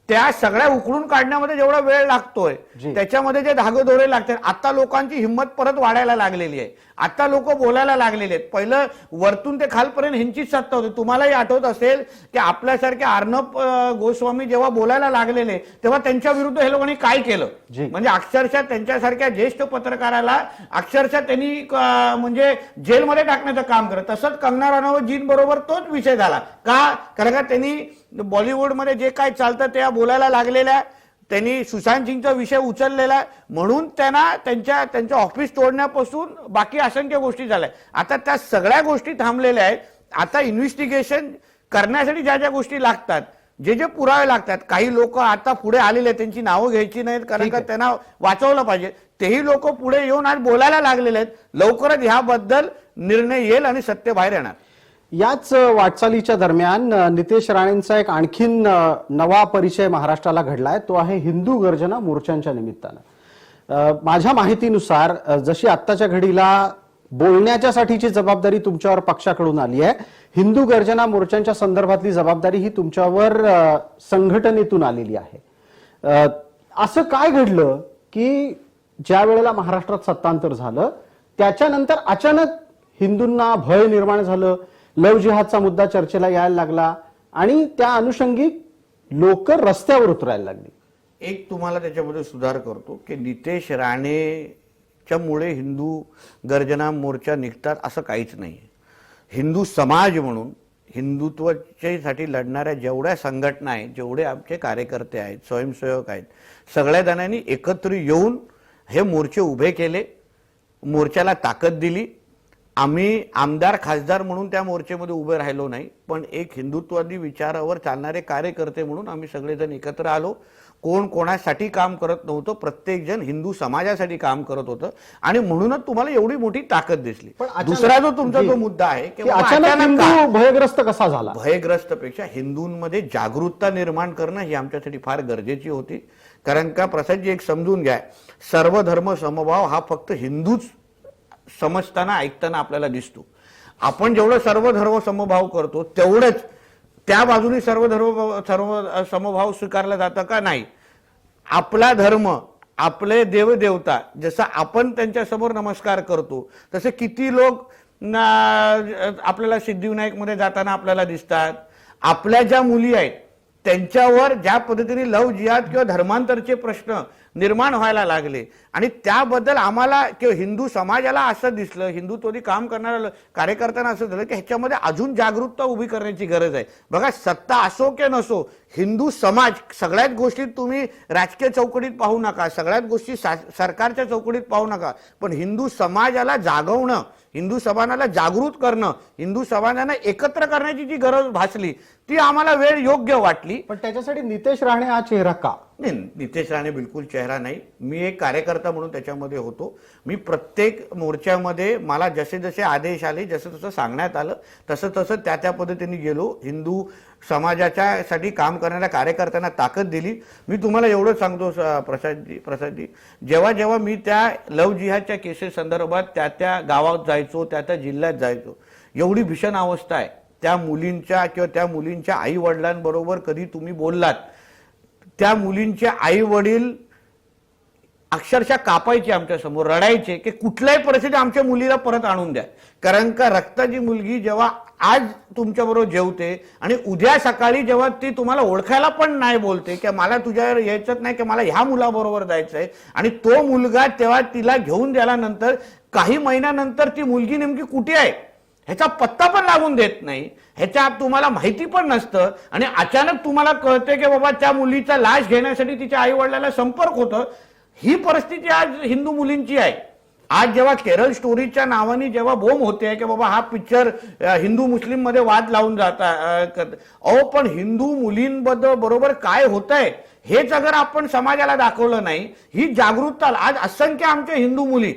त्या सगळ्या उकळून काढण्यामध्ये जेवढा वेळ लागतोय त्याच्यामध्ये जे धागेदोरे लागतात. आता लोकांची हिंमत परत वाढायला लागलेली आहे. आता लोक बोलायला लागलेले आहेत. पहिलं वरतून ते खालपर्यंत ह्यांचीच सत्ता होती. तुम्हालाही आठवत असेल की आपल्यासारखे अर्णब गोस्वामी जेव्हा बोलायला लागलेले तेव्हा त्यांच्या विरुद्ध हे लोकांनी काय केलं, म्हणजे अक्षरशः त्यांच्यासारख्या ज्येष्ठ पत्रकाराला अक्षरशः त्यांनी म्हणजे जेलमध्ये टाकण्याचं काम करत. तसंच कंगना रनौत बरोबर तोच विषय झाला. का? कारण का त्यांनी बॉलिवूडमध्ये जे काय चालतं त्या बोलायला लागलेल्या, त्यांनी सुशांत सिंगचा विषय उचललेला, म्हणून त्यांना त्यांच्या ऑफिस तोडण्यापासून बाकी असंख्य गोष्टी झाल्या. आता त्या सगळ्या गोष्टी थांबलेल्या आहेत. आता इन्व्हेस्टिगेशन करण्यासाठी ज्या गोष्टी लागतात, जे पुरावे लागतात, काही लोक आता पुढे आलेले आहेत, त्यांची नावं घ्यायची नाहीत कारण का त्यांना वाचवलं पाहिजे. तेही लोक पुढे येऊन आज बोलायला लागलेले आहेत. लवकरच ह्याबद्दल निर्णय येईल आणि सत्य बाहेर येणार. याच वाटचालीच्या दरम्यान नितेश राणेंचा एक आणखीन नवा परिचय महाराष्ट्राला घडलाय. तो आहे हिंदू गर्जना मोर्चांच्या निमित्तानं. माझ्या माहितीनुसार जशी आत्ताच्या घडीला बोलण्याच्यासाठीची जबाबदारी तुमच्यावर पक्षाकडून आली आहे, हिंदू गर्जना मोर्चांच्या संदर्भातली जबाबदारी ही तुमच्यावर संघटनेतून आलेली आहे. असं काय घडलं की ज्या वेळेला महाराष्ट्रात सत्तांतर झालं त्याच्यानंतर अचानक हिंदूंना भय निर्माण झालं, लव जिहादचा मुद्दा चर्चेला यायला लागला आणि त्या अनुषंगिक लोक रस्त्यावर उतरायला लागली? एक तुम्हाला त्याच्यामध्ये सुधार करतो की नितेश राणेच्यामुळे हिंदू गर्जना मोर्चा निघतात असं काहीच नाही. हिंदू समाज म्हणून हिंदुत्वाच्यासाठी लढणाऱ्या जेवढ्या संघटना आहेत, जेवढे आमचे कार्यकर्ते आहेत, स्वयंसेवक आहेत, सगळ्या जणांनी एकत्र येऊन हे मोर्चे उभे केले, मोर्चाला ताकद दिली आम्ही आमदार खासदार म्हणून त्या मोर्चेमध्ये उभे राहिलो नाही, पण एक हिंदुत्वादी विचारावर चालणारे कार्यकर्ते म्हणून आम्ही सगळेजण एकत्र आलो. कोण कोणासाठी काम करत नव्हतं, प्रत्येक जण हिंदू समाजासाठी काम करत होतं आणि म्हणूनच तुम्हाला एवढी मोठी ताकद दिसली. पण अचानक- दुसरा जो तुमचा जो मुद्दा आहे की की बाबा अचानक अचानक का? हिंदू भयग्रस्त कसा झाला? भयग्रस्त पेक्षा हिंदूंमध्ये जागरूकता निर्माण करणं ही आमच्यासाठी फार गरजेची होती. कारण का प्रसादजी, एक समजून घ्या, सर्व धर्म समभाव हा फक्त हिंदूच समजताना ऐकताना आपल्याला दिसतो. आपण जेवढं सर्व धर्म समभाव करतो तेवढंच त्या बाजूने सर्व समभाव स्वीकारला जातं का? नाही. आपला धर्म, आपले देवदेवता जसं आपण त्यांच्यासमोर नमस्कार करतो तसे किती लोक आपल्याला सिद्धिविनायक मध्ये जाताना आपल्याला दिसतात. आपल्या ज्या मुली आहेत त्यांच्यावर ज्या पद्धतीने लव जिहाद किंवा धर्मांतरचे प्रश्न निर्माण व्हायला लागले आणि त्याबद्दल आम्हाला किंवा हिंदू समाजाला असं दिसलं, हिंदुत्वादी काम करणाऱ्या कार्यकर्त्यांना असं झालं की ह्याच्यामध्ये अजून जागरूकता उभी करण्याची गरज आहे. बघा, सत्ता असो की नसो, हिंदू समाज सगळ्याच गोष्टीत तुम्ही राजकीय चौकटीत पाहू नका, सगळ्याच गोष्टी सरकारच्या चौकटीत पाहू नका, पण हिंदू समाजाला जागवणं, हिंदू समाजाला जागृत करणं, हिंदू समाजाला एकत्र करण्याची जी गरज भासली ती आम्हाला वेळ योग्य वाटली. पण त्याच्यासाठी नितेश राणे हा चेहरा का? नाही, नितेश राणे बिलकुल चेहरा नाही. मी एक कार्यकर्ता म्हणून त्याच्यामध्ये होतो. मी प्रत्येक मोर्चामध्ये मला जसे जसे आदेश आले, जसं जसं सांगण्यात आलं तसं तसं त्या पद्धतीने गेलो. हिंदू समाजाच्यासाठी काम करणाऱ्या कार्यकर्त्यांना ताकद दिली. मी तुम्हाला एवढं सांगतो प्रसादजी, जेव्हा जेव्हा मी त्या लव जिहादच्या केसेस संदर्भात त्या गावात जायचो, त्या जिल्ह्यात जायचो, एवढी भीषण अवस्था आहे. त्या मुलींच्या किंवा त्या मुलींच्या आई वडिलांबरोबर कधी तुम्ही बोललात, त्या मुलींचे आई वडील अक्षरशः कापायचे आमच्या समोर, रडायचे की कुठल्याही परिस्थितीत आमच्या मुलीला परत आणून द्या. कारण का रक्ताची मुलगी जेव्हा आज तुमच्याबरोबर जेवते आणि उद्या सकाळी जेव्हा ती तुम्हाला ओळखायला पण नाही बोलते की मला तुझ्यावर यायचंच नाही की मला ह्या मुलाबरोबर जायचंय, आणि तो मुलगा तेव्हा तिला घेऊन गेल्यानंतर काही महिन्यानंतर ती मुलगी नेमकी कुठे आहे ह्याचा पत्ता पण लागून देत नाही, ह्याच्या तुम्हाला माहिती पण नसतं, आणि अचानक तुम्हाला कळते की बाबा त्या मुलीचा लाश घेण्यासाठी तिच्या आई वडिलांना संपर्क होतं. ही परिस्थिती आज हिंदू मुलींची आहे. आज जेव्हा केरळ स्टोरीच्या नावाने जेव्हा बोंब होते की बाबा हा पिक्चर हिंदू मुस्लिम मध्ये वाद लावून जाता, पण हिंदू मुलींबद्दल बरोबर काय होतंय हेच अगर आपण समाजाला दाखवलं नाही, ही जागरूकता आज असंख्य आमच्या हिंदू मुली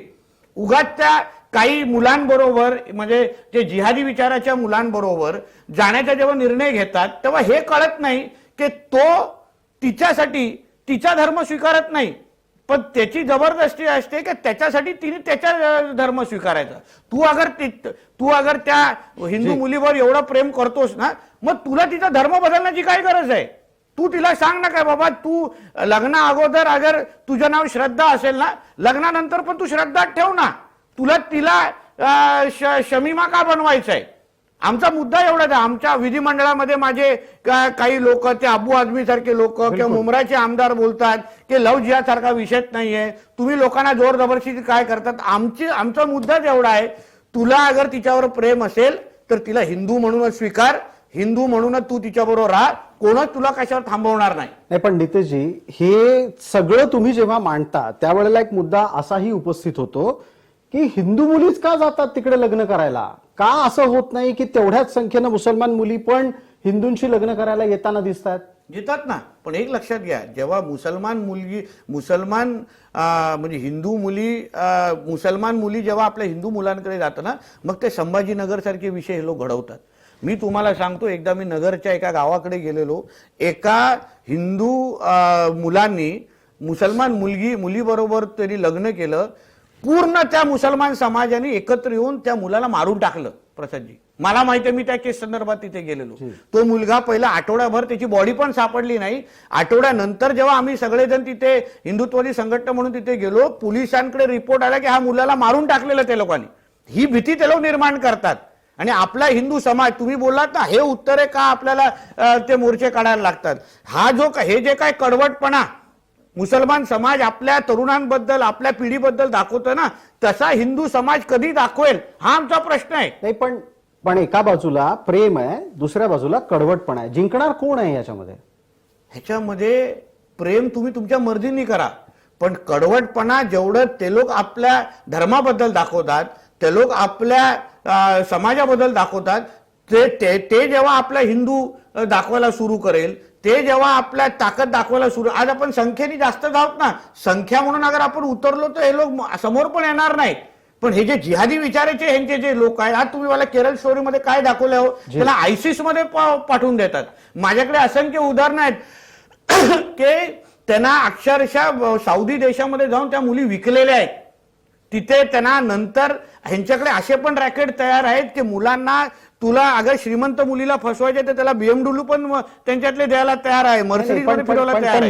उगाच त्या काही मुलांबरोबर, म्हणजे जे जिहादी विचाराच्या मुलांबरोबर जाण्याचा जेव्हा निर्णय घेतात तेव्हा हे कळत नाही की तो तिच्यासाठी तिचा धर्म स्वीकारत नाही, पण त्याची जबरदस्ती असते की त्याच्यासाठी तिने त्याचा धर्म स्वीकारायचा. तू अगर त्या हिंदू मुलीवर एवढं प्रेम करतोस ना, मग तुला तिचा धर्म बदलण्याची काय गरज आहे? तू तिला सांग ना काय बाबा, तू लग्ना अगोदर अगर तुझं नाव श्रद्धा असेल ना, लग्नानंतर पण तू श्रद्धा ठेव ना, तुला तिला शमीमा का बनवायचंय? आमचा मुद्दा एवढाच आहे. आमच्या विधिमंडळामध्ये माझे काही लोक, ते अबू आझमी सारखे लोक किंवा मुंब्राचे आमदार बोलतात की लव जिहाद सारखा विषयच नाहीये, तुम्ही लोकांना जोर जबरदस्ती काय करतात. आमचा मुद्दाच एवढा आहे, तुला अगर तिच्यावर प्रेम असेल तर तिला हिंदू म्हणूनच स्वीकार, हिंदू म्हणूनच तू तिच्याबरोबर राहा, कोणच तुला कशावर थांबवणार नाही. नाही, पण नितेशजी, हे सगळं तुम्ही जेव्हा मांडता त्यावेळेला एक मुद्दा असाही उपस्थित होतो की हिंदू मुलीच का जातात तिकडे लग्न करायला? का असं होत नाही की तेवढ्याच संख्येनं मुसलमान मुली पण हिंदूंशी लग्न करायला येताना दिसतात? येतात ना, पण एक लक्षात घ्या, जेव्हा म्हणजे हिंदू मुली, मुसलमान मुली जेव्हा आपल्या हिंदू मुलांकडे जातात ना, मग ते संभाजीनगर सारखे विषय हे लोक घडवतात. मी तुम्हाला सांगतो, एकदा मी नगरच्या एका गावाकडे गेलेलो, एका हिंदू मुलांनी मुसलमान मुलीबरोबर त्यांनी लग्न केलं. पूर्ण त्या मुसलमान समाजाने एकत्र येऊन त्या मुलाला मारून टाकलं. प्रसादजी, मला माहिती आहे, मी त्या केस संदर्भात तिथे गेलेलो. तो मुलगा पहिला आठवड्याभर त्याची बॉडी पण सापडली नाही. आठवड्यानंतर जेव्हा आम्ही सगळेजण तिथे हिंदुत्वादी संघटना म्हणून तिथे गेलो, पोलिसांकडे रिपोर्ट आला की हा मुलाला मारून टाकलेलं त्या लोकांनी. ही भीती ते लोक निर्माण करतात. आणि आपला हिंदू समाज, तुम्ही बोललात ना, हे उत्तर आहे का आपल्याला ते मोर्चे काढायला लागतात. हे जे काय कडवटपणा मुसलमान समाज आपल्या तरुणांबद्दल, आपल्या पिढीबद्दल दाखवतो ना, तसा हिंदू समाज कधी दाखवेल हा आमचा प्रश्न आहे. नाही, पण एका बाजूला प्रेम आहे, दुसऱ्या बाजूला कडवटपणा आहे. जिंकणार कोण आहे याच्यामध्ये? ह्याच्यामध्ये प्रेम तुम्ही तुमच्या मर्जीने करा, पण कडवटपणा जेवढं ते लोक आपल्या धर्माबद्दल दाखवतात ते लोक आपल्या समाजाबद्दल दाखवतात. ते जेव्हा आपला हिंदू दाखवायला सुरू करेल, ते जेव्हा आपल्या ताकद दाखवायला सुरू, आज आपण संख्येने जास्त आहोत ना, संख्या म्हणून अगर आपण उतरलो तर हे लोक समोर पण येणार नाहीत. पण हे जे जिहादी विचाराचे ह्यांचे जे लोक आहेत, आज तुम्ही मला केरळ स्टोरीमध्ये काय दाखवलं हो, त्याला आयसिस मध्ये पाठवून देतात. माझ्याकडे असंख्य उदाहरणं आहेत की त्यांना अक्षरशः सौदी देशामध्ये जाऊन त्या मुली विकलेल्या आहेत. तिथे त्यांना नंतर ह्यांच्याकडे असे पण रॅकेट तयार आहेत की मुलांना, तुला अगर श्रीमंत मुलीला फसवायचे तर त्याला BMW पण त्यांच्यातले द्यायला तयार आहे, मर्सिडीज मध्ये फिरवला तयार आहे.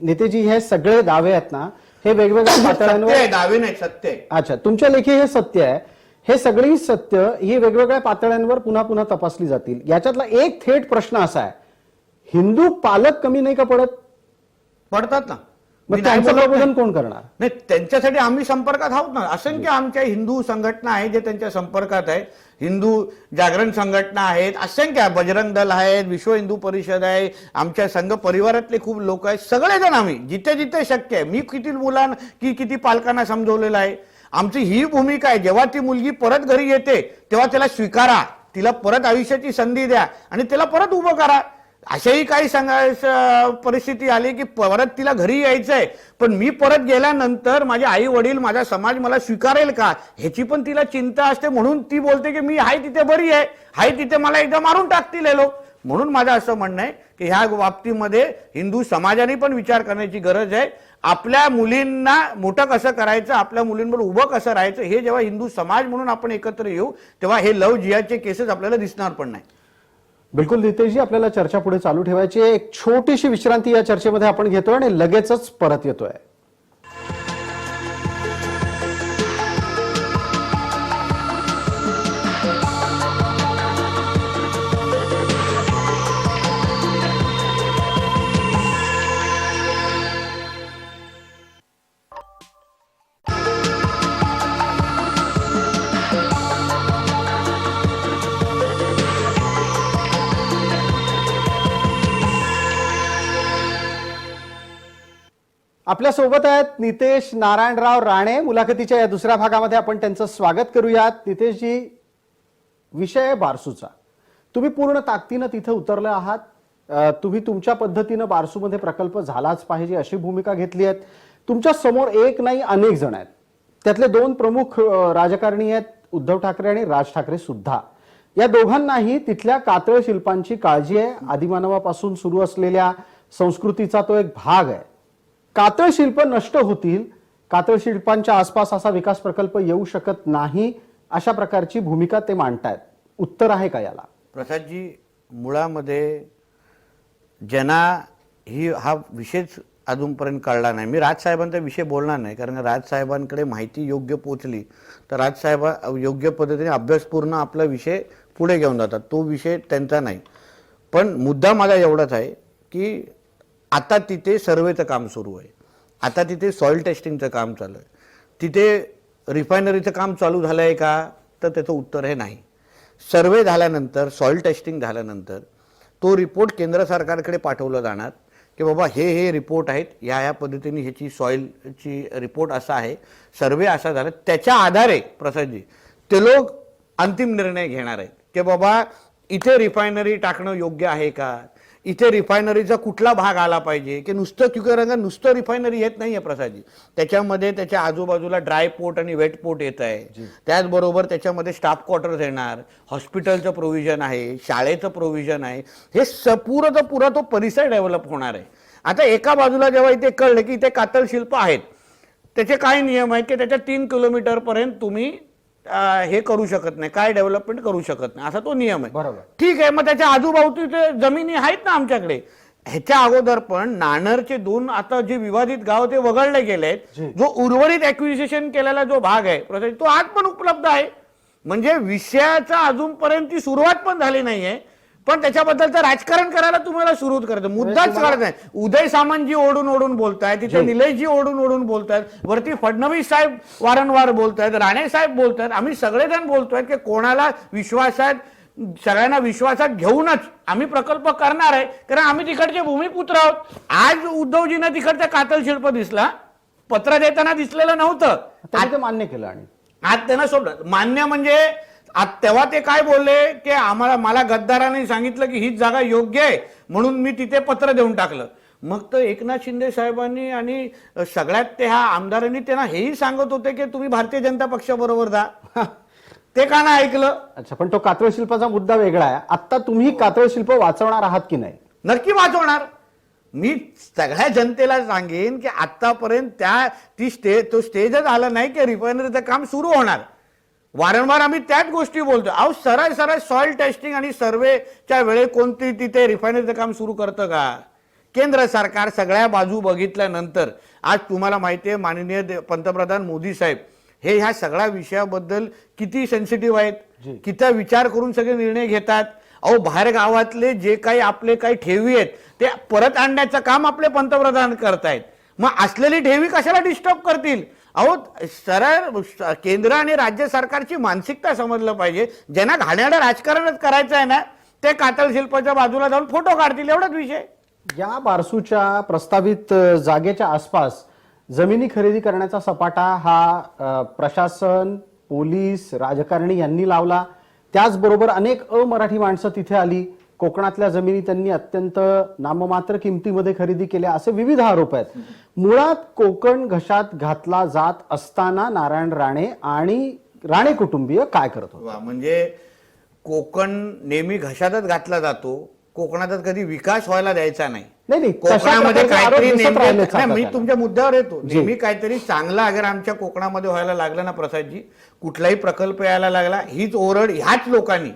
नितेशजी हे सगळे दावे आहेत ना, हे वेगवेगळ्या पातळ्यांवर, दावे नाही, सत्य आहे. अच्छा, तुमच्या लेखी हे सत्य आहे. हे सगळी सत्य ही वेगवेगळ्या पातळ्यांवर पुन्हा पुन्हा तपासली जातील. याच्यातला एक थेट प्रश्न असा आहे, हिंदू पालक कमी नाही का पडतात ना, मग त्यांचं प्रबोधन कोण करणार? नाही, त्यांच्यासाठी आम्ही संपर्कात आहोत ना. असंख्य आमच्या हिंदू संघटना आहेत जे त्यांच्या संपर्कात आहेत. हिंदू जागरण संघटना आहेत, असंख्य, बजरंग दल आहेत, विश्व हिंदू परिषद आहे, आमच्या संघ परिवारातले खूप लोक आहेत. सगळेजण आम्ही जिथे जिथे शक्य आहे, मी किती मुलांना किती पालकांना समजवलेलं आहे. आमची ही भूमिका आहे, जेव्हा ती मुलगी परत घरी येते तेव्हा त्याला स्वीकारा, तिला परत आयुष्याची संधी द्या आणि तिला परत उभं करा. अशाही काही परिस्थिती आली की परत तिला घरी यायचंय, पण मी परत गेल्यानंतर माझे आई वडील, माझा समाज मला स्वीकारेल का, ह्याची पण तिला चिंता असते. म्हणून ती बोलते की मी हाय तिथे बरी आहे, हाय तिथे मला एकदा मारून टाकतील हे लोक. म्हणून माझं असं म्हणणं आहे की ह्या बाबतीमध्ये हिंदू समाजाने पण विचार करण्याची गरज आहे. आपल्या मुलींना मोठं कसं करायचं, आपल्या मुलींवर उभं कसं राहायचं, हे जेव्हा हिंदू समाज म्हणून आपण एकत्र येऊ तेव्हा हे लव जिहादचे केसेस आपल्याला दिसणार पण नाही. बिलकुल नितेशजी, आपल्याला चर्चा पुढे चालू ठेवायची आहे. एक छोटीशी विश्रांती या चर्चेमध्ये आपण घेतोय आणि लगेचच परत येतोय. आपल्या सोबत आहेत नितेश नारायणराव राणे. मुलाखतीच्या या दुसऱ्या भागामध्ये आपण त्यांचं स्वागत करूयात. नितेशजी, विषय आहे बारसूचा. तुम्ही पूर्ण ताकदीनं तिथे उतरले आहात. तुम्ही तुमच्या पद्धतीनं बारसूमध्ये प्रकल्प झालाच पाहिजे अशी भूमिका घेतली आहे. तुमच्या समोर एक नाही अनेक जण आहेत. त्यातले दोन प्रमुख राजकारणी आहेत, उद्धव ठाकरे आणि राज ठाकरे सुद्धा. या दोघांनाही तिथल्या कातळ शिल्पांची काळजी आहे. आदिमानवापासून सुरू असलेल्या संस्कृतीचा तो एक भाग आहे. कातळ शिल्प नष्ट होतील, कातळ शिल्पांच्या आसपास असा विकास प्रकल्प येऊ शकत नाही, अशा प्रकारची भूमिका ते मांडतायत. उत्तर आहे का याला? प्रसादजी, मुळामध्ये ज्यांना हा विषयच अजूनपर्यंत कळला नाही, मी राजसाहेबांचा विषय बोलणार नाही, कारण राजसाहेबांकडे माहिती योग्य पोचली तर राजसाहेब योग्य पद्धतीने अभ्यासपूर्ण आपला विषय पुढे घेऊन जातात. तो विषय त्यांचा नाही. पण मुद्दा माझा एवढाच आहे की आता तिथे सर्वेचं काम सुरू आहे, आता तिथे सॉइल टेस्टिंगचं काम चालू आहे. तिथे रिफायनरीचं काम चालू झालं आहे का, तर त्याचं उत्तर हे नाही. सर्वे झाल्यानंतर, सॉइल टेस्टिंग झाल्यानंतर तो रिपोर्ट केंद्र सरकारकडे पाठवला जाणार की बाबा हे रिपोर्ट आहेत, ह्या पद्धतीने ह्याची सॉइलची रिपोर्ट असा आहे, सर्वे असा झाला. त्याच्या आधारे प्रसादजी ते लोक अंतिम निर्णय घेणार आहेत की बाबा इथे रिफायनरी टाकणं योग्य आहे का, इथे रिफायनरीचा कुठला भाग आला पाहिजे, की नुसतं रिफायनरी येत नाहीये प्रसादजी. त्याच्यामध्ये त्याच्या आजूबाजूला ड्राय पोर्ट आणि वेट पोर्ट येत आहे. त्याचबरोबर त्याच्यामध्ये स्टाफ क्वार्टर्स येणार, हॉस्पिटलचं प्रोव्हिजन आहे, शाळेचं प्रोव्हिजन आहे. हे पुरा तो परिसर डेव्हलप होणार आहे. आता एका बाजूला जेव्हा इथे कळलं की इथे कातळ शिल्प आहेत, त्याचे काय नियम आहेत की त्याच्या 3 किलोमीटर पर्यंत तुम्ही हे करू शकत नाही, काय डेव्हलपमेंट करू शकत नाही, असा तो नियम आहे. बरोबर, ठीक आहे. मग त्याच्या आजूबाजूचे जमिनी आहेत ना आमच्याकडे. ह्याच्या अगोदर पण नानरचे 2 आता जे विवादित गाव ते वगळले गेले आहेत. जो उर्वरित ऍक्विजिशन केलेला जो भाग आहे तो आज पण उपलब्ध आहे. म्हणजे विषयाचा अजूनपर्यंत ती सुरुवात पण झाली नाहीये, पण त्याच्याबद्दलचं राजकारण करायला तुम्हाला सुरुवात करायचं, मुद्दाच करत नाही. उदय सामंतजी ओढून बोलतायत, तिथे निलेशजी ओढून बोलतायत, वरती फडणवीस साहेब वारंवार बोलतायत, राणे साहेब बोलतायत, आम्ही सगळेजण बोलतोय की कोणाला विश्वासात, सगळ्यांना विश्वासात घेऊनच आम्ही प्रकल्प करणार आहे, कारण आम्ही तिकडचे भूमिपुत्र आहोत. आज उद्धवजींना तिकडचा कातळ शिल्प दिसला, पत्र देताना दिसलेलं नव्हतं, त्यांनी ते मान्य केलं. आणि आज त्यांना सोडलं मान्य म्हणजे तेव्हा ते काय बोलले की मला गद्दारांनी सांगितलं की हीच जागा योग्य आहे म्हणून मी तिथे पत्र देऊन टाकलं. मग तर एकनाथ शिंदे साहेबांनी आणि सगळ्यात ते ह्या आमदारांनी त्यांना हेही सांगत होते की तुम्ही भारतीय जनता पक्षाबरोबर जा. ते का नाही ऐकलं? अच्छा, पण तो कातळ शिल्पाचा मुद्दा वेगळा आहे. आता तुम्ही कातळ शिल्प वाचवणार आहात की नाही? नक्की वाचवणार. मी सगळ्या जनतेला सांगेन की आतापर्यंत तो स्टेजच आला नाही की रिफायनरीचं काम सुरू होणार. वारंवार आम्ही त्याच गोष्टी बोलतो. अहो सरळ सॉइल टेस्टिंग आणि सर्वेच्या वेळे कोणती तिथे रिफायनरीचं काम सुरू करतं का? केंद्र सरकार सगळ्या बाजू बघितल्यानंतर आज तुम्हाला माहिती आहे माननीय पंतप्रधान मोदी साहेब हे ह्या सगळ्या विषयाबद्दल किती सेन्सिटिव्ह आहेत, किती विचार करून सगळे निर्णय घेतात. अहो बाहेर गावातले जे काही आपले काही ठेवी आहेत ते परत आणण्याचं काम आपले पंतप्रधान करतायत. मग असलेली ठेवी कशाला डिस्टर्ब करतील? अहो सरळ केंद्र आणि राज्य सरकारची मानसिकता समजलं पाहिजे. ज्यांना घाणेरडं राजकारणच करायचं आहे ना ते कातळ शिल्पाच्या बाजूला जाऊन फोटो काढतील, एवढाच विषय. या बारसूच्या प्रस्तावित जागेच्या आसपास जमिनी खरेदी करण्याचा सपाटा हा प्रशासन, पोलीस, राजकारणी यांनी लावला. त्याचबरोबर अनेक अमराठी माणसं तिथे आली. कोकणातल्या जमिनी त्यांनी अत्यंत नाममात्र किमतीमध्ये खरेदी केल्या असे विविध आरोप आहेत. मुळात कोकण घशात घातला जात असताना नारायण राणे आणि राणे कुटुंबीय काय करत होते? म्हणजे कोकण नेहमी घशातच घातला जातो. कोकणातच कधी विकास व्हायला द्यायचा नाही. कोकणामध्ये काहीतरी मी तुमच्या मुद्द्यावर येतो. नेहमी काहीतरी चांगलं अगर आमच्या कोकणामध्ये व्हायला लागलं ना प्रसादजी, कुठलाही प्रकल्प यायला लागला, हीच ओरड ह्याच लोकांनी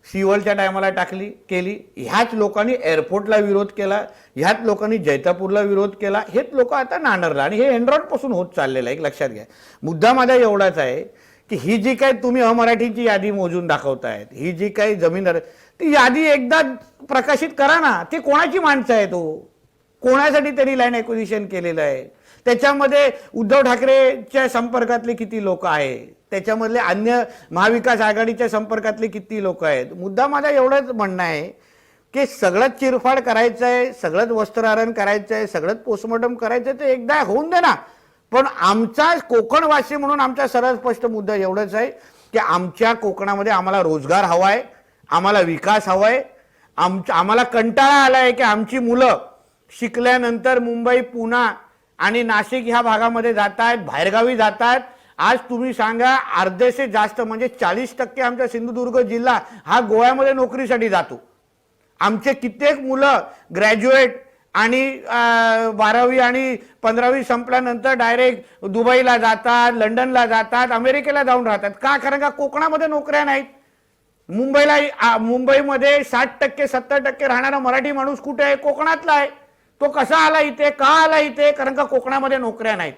सिवलच्या टायमाला केली, ह्याच लोकांनी एअरपोर्टला विरोध केला, ह्याच लोकांनी जैतापूरला विरोध केला. हेच लोक आता नांदरला आणि हे एनरॉन पासून होत चाललेलं आहे. एक लक्षात घ्या. मुद्दा माझा एवढाच आहे की ही जी काही तुम्ही अमराठीची यादी मोजून दाखवतायत, ही जी काही जमीनदार ती यादी एकदा प्रकाशित करा ना. ती कोणाची माणसं आहे? कोणासाठी त्यांनी लँड एक्विजिशन केलेलं आहे? त्याच्यामध्ये उद्धव ठाकरेच्या संपर्कातले किती लोक आहेत? त्याच्यामधले अन्य महाविकास आघाडीच्या संपर्कातले किती लोक आहेत? मुद्दा माझा एवढंच म्हणणं आहे की सगळंच चिरफाड करायचं आहे, सगळंच वस्त्रहरण करायचं आहे, सगळंच पोस्टमॉर्टम करायचं आहे, ते एकदा होऊन दे ना. पण आमचा कोकणवासी म्हणून आमचा सरळ स्पष्ट मुद्दा एवढाच आहे की आमच्या कोकणामध्ये आम्हाला रोजगार हवाय, आम्हाला विकास हवाय. आम्हाला कंटाळा आलाय की आमची मुलं शिकल्यानंतर मुंबई, पुणे आणि नाशिक ह्या भागामध्ये जात आहेत, बाहेरगावी जात आहेत. आज तुम्ही सांगा अर्धेसे जास्त म्हणजे 40% आमचा सिंधुदुर्ग जिल्हा हा गोव्यामध्ये नोकरीसाठी जातो. आमचे कित्येक मुलं ग्रॅज्युएट आणि 12वी आणि 15वी संपल्यानंतर डायरेक्ट दुबईला जातात, लंडनला जातात, अमेरिकेला जाऊन राहतात. का? कारण का कोकणामध्ये नोकऱ्या नाहीत. मुंबईमध्ये 60% 70% राहणारा मराठी माणूस कुठे आहे? कोकणातला आहे. तो कसा आला इथे? का आला इथे? कारण का कोकणामध्ये नोकऱ्या नाहीत.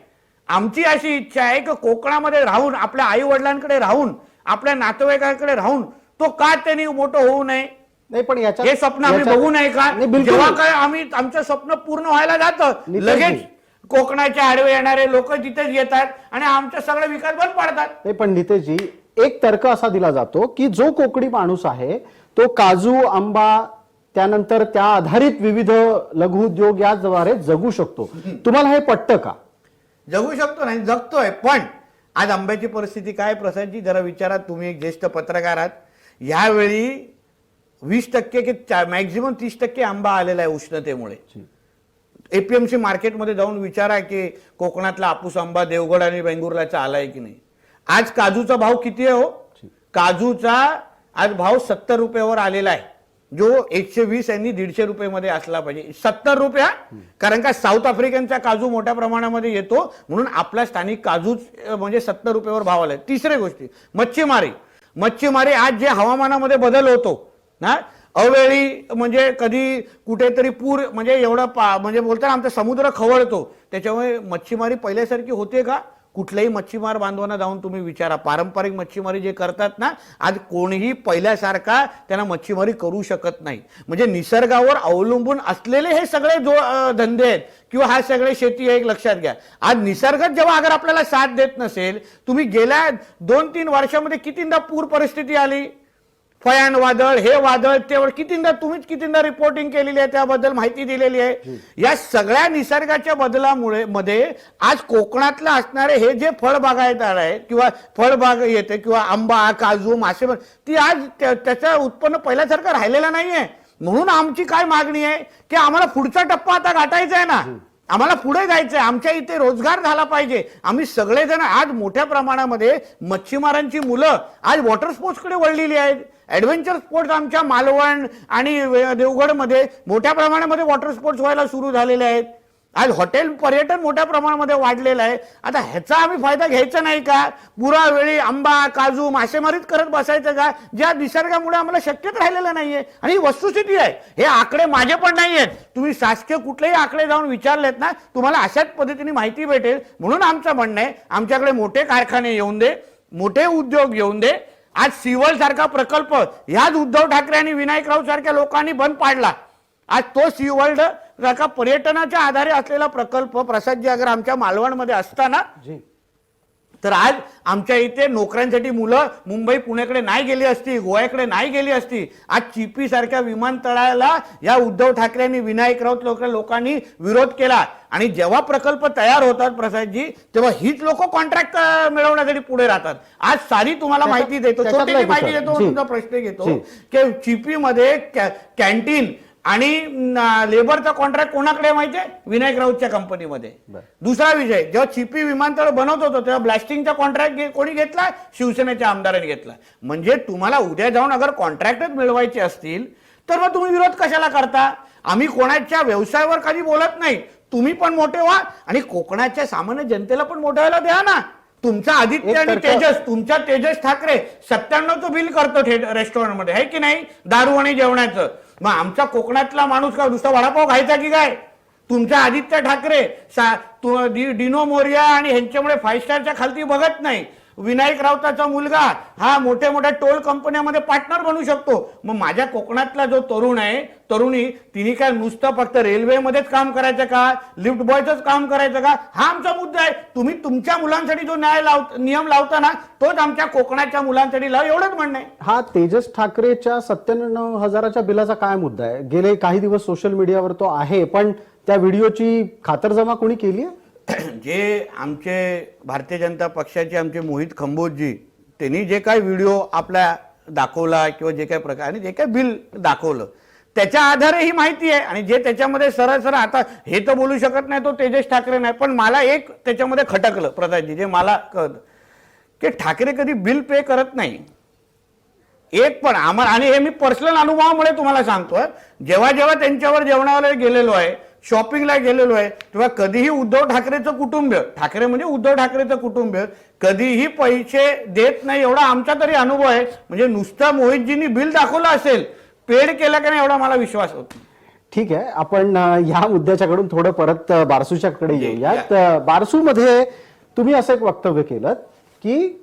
आमची अशी इच्छा आहे की कोकणामध्ये राहून, आपल्या आई वडिलांकडे राहून, आपल्या नातेवाईकांकडे राहून तो का त्यांनी मोठं होऊ नये? नाही, पण हे स्वप्न आम्ही बघू नये का? जेव्हा काय आमचं स्वप्न पूर्ण व्हायला जातं लगेच कोकणाच्या आडवे येणारे लोक तिथेच येतात आणि आमचा सगळा विकास बंद पाडतात. नाही, पण नितेशजी एक तर्क असा दिला जातो की जो कोकणी माणूस आहे तो काजू, आंबा, त्यानंतर त्या आधारित विविध लघुउद्योग याद्वारे जगू शकतो. तुम्हाला हे पटतं का? जगू शकतो नाही, जगतोय. पण आज आंब्याची परिस्थिती काय प्रसादजी जरा विचारा. तुम्ही एक ज्येष्ठ पत्रकार आहात. यावेळी 20% की मॅक्झिमम 30% आंबा आलेला आहे उष्णतेमुळे. एपीएमसी मार्केटमध्ये जाऊन विचारा की कोकणातला हापूस आंबा देवगड आणि बेंगुर्लाचा आलाय की नाही. आज काजूचा भाव किती आहे हो? काजूचा आज भाव 70 रुपयावर आलेला आहे, जो 120 यांनी 150 रुपये असला पाहिजे. 70 रुपया. कारण का साऊथ आफ्रिकनचा काजू मोठ्या प्रमाणामध्ये येतो म्हणून आपला स्थानिक काजू म्हणजे 70 रुपयावर भाव आलाय. तिसरी गोष्टी मच्छीमारी आज जे हवामानामध्ये बदल होतो ना, अवेळी म्हणजे कधी कुठेतरी पूर म्हणजे एवढा म्हणजे बोलताना आमचा समुद्र खवळतो, त्याच्यामुळे मच्छीमारी पहिल्यासारखी होते का? कुठल्याही मच्छीमार बांधवांना जाऊन तुम्ही विचारा. पारंपरिक मच्छीमारी जे करतात ना, आज कोणीही पहिल्यासारखा त्यांना मच्छीमारी करू शकत नाही. म्हणजे निसर्गावर अवलंबून असलेले हे सगळे धंदे आहेत किंवा हा सगळे शेती आहे. एक लक्षात घ्या, आज निसर्गात जेव्हा अगर आपल्याला साथ देत नसेल, तुम्ही गेल्या 2-3 वर्षामध्ये कितींदा पूर परिस्थिती आली. फयान वादळ, हे वादळ, ते कितींदा तुम्हीच कितींदा रिपोर्टिंग केलेली आहे, त्याबद्दल माहिती दिलेली आहे. या सगळ्या निसर्गाच्या बदलामुळे मध्ये आज कोकणातलं असणारे हे जे फळबागायतदार आहे किंवा फळबाग येते किंवा आंबा, काजू, मासेमारी, ती आज त्याचं उत्पन्न पहिल्यासारखं राहिलेलं नाहीये. म्हणून आमची काय मागणी आहे की आम्हाला पुढचा टप्पा आता गाठायचा आहे ना, आम्हाला पुढे जायचंय, आमच्या इथे रोजगार झाला पाहिजे. आम्ही सगळेजण आज मोठ्या प्रमाणामध्ये मच्छीमारांची मुलं आज वॉटर स्पोर्ट्सकडे वळलेली आहेत. ऍडव्हेंचर स्पोर्ट्स आमच्या मालवण आणि देवगडमध्ये मोठ्या प्रमाणामध्ये वॉटर स्पोर्ट्स व्हायला सुरू झालेले आहेत. आज हॉटेल पर्यटन मोठ्या प्रमाणामध्ये वाढलेलं आहे. आता ह्याचा आम्ही फायदा घ्यायचा नाही का? पुरा वेळी आंबा, काजू, मासेमारीच करत बसायचं का? ज्या निसर्गामुळे आम्हाला शक्यच राहिलेलं नाहीये. आणि ही वस्तुस्थिती आहे. हे आकडे माझे पण नाही आहेत. तुम्ही शासकीय कुठलेही आकडे जाऊन विचारलेत ना, तुम्हाला अशाच पद्धतीने माहिती भेटेल. म्हणून आमचं म्हणणं आहे, आमच्याकडे मोठे कारखाने येऊन दे, मोठे उद्योग येऊन दे. आज सिवल सारखा प्रकल्प ह्याच उद्धव ठाकरे आणि विनायक राऊत सारख्या लोकांनी बंद पाडला. आज तो सी वर्ल्ड सारखा पर्यटनाच्या आधारे असलेला प्रकल्प प्रसादजी अगर आमच्या मालवणमध्ये असताना तर आज आमच्या इथे नोकऱ्यांसाठी मुलं मुंबई पुण्याकडे नाही गेली असती, गोव्याकडे नाही गेली असती. आज चिपी सारख्या विमानतळाला या उद्धव ठाकरे आणि विनायक राऊत लोकांनी विरोध केला. आणि जेव्हा प्रकल्प तयार होतात प्रसादजी, तेव्हा हीच लोक कॉन्ट्रॅक्ट मिळवण्यासाठी पुढे राहतात. आज सारी तुम्हाला माहिती देतो, छोटीशी माहिती देतो, तुमचा प्रश्न घेतो की चिपी मध्ये कॅन्टीन आणि लेबरचा कॉन्ट्रॅक्ट कोणाकडे माहितीये? विनायक राऊतच्या कंपनीमध्ये. दुसरा विषय, जेव्हा चिपी विमानतळ बनवत होतो तेव्हा ब्लास्टिंगचा कॉन्ट्रॅक्ट कोणी घेतला? शिवसेनेच्या आमदारांनी घेतला. म्हणजे तुम्हाला उद्या जाऊन अगर कॉन्ट्रॅक्टच मिळवायचे असतील तर मग तुम्ही विरोध कशाला करता? आम्ही कोणाच्या व्यवसायावर कधी बोलत नाही. तुम्ही पण मोठे व्हा आणि कोकणाच्या सामान्य जनतेला पण मोठं व्हायला द्या ना. तुमचा आदित्य आणि तेजस, तुमच्या तेजस ठाकरे 97चं बिल करतो रेस्टॉरंटमध्ये, आहे की नाही, दारू आणि जेवणाचं. मग आमचा कोकणातला माणूस का नुसता वडापाव खायचा की काय? तुमचा आदित्य ठाकरे डिनो मोरिया आणि ह्यांच्यामुळे 5 स्टारच्या खालती बघत नाही. विनायक राऊताचा मुलगा हा मोठ्या मोठ्या टोल कंपन्यांमध्ये पार्टनर बनू शकतो. मग माझ्या कोकणातला जो तरुण आहे, तरुणी, तिने काय नुसतं फक्त रेल्वेमध्येच काम करायचं का? लिफ्ट बॉयचंच काम करायचं का? हा आमचा मुद्दा आहे. तुम्ही तुमच्या मुलांसाठी जो नियम लावता ना, तोच आमच्या कोकणाच्या मुलांसाठी लाव, एवढंच म्हणणं आहे. हा तेजस ठाकरेच्या 97,000च्या बिलाचा काय मुद्दा आहे? गेले काही दिवस सोशल मीडियावर तो आहे, पण त्या व्हिडिओची खातरजमा कोणी केली आहे? जे आमचे भारतीय जनता पक्षाचे आमचे मोहित खंबोजी, त्यांनी जे काय व्हिडिओ आपल्या दाखवला किंवा जे काय प्रकार आणि जे काय बिल दाखवलं त्याच्या आधारे ही माहिती आहे. आणि जे त्याच्यामध्ये सरळ आता हे तर बोलू शकत नाही तो तेजस ठाकरे नाही, पण मला एक त्याच्यामध्ये खटकलं प्रसादजी, जे मला कळतं की ठाकरे कधी बिल पे करत नाही एक पण. आम्हाला, आणि हे मी पर्सनल अनुभवामुळे तुम्हाला सांगतोय, जेव्हा जेव्हा त्यांच्यावर जेवणाला गेलेलो आहे, शॉपिंगला गेलेलो आहे, तेव्हा कधीही उद्धव ठाकरेचं कुटुंब, ठाकरे म्हणजे उद्धव ठाकरेचं कुटुंब, कधीही पैसे देत नाही, एवढा आमचा तरी अनुभव आहे. म्हणजे नुसतं मोहितजींनी बिल दाखवलं असेल, पेड केला का नाही एवढा मला विश्वास होतो. ठीक आहे, आपण या मुद्द्याच्याकडून थोडं परत बारसूच्याकडे येऊयात. बारसूमध्ये तुम्ही असं एक वक्तव्य केलं की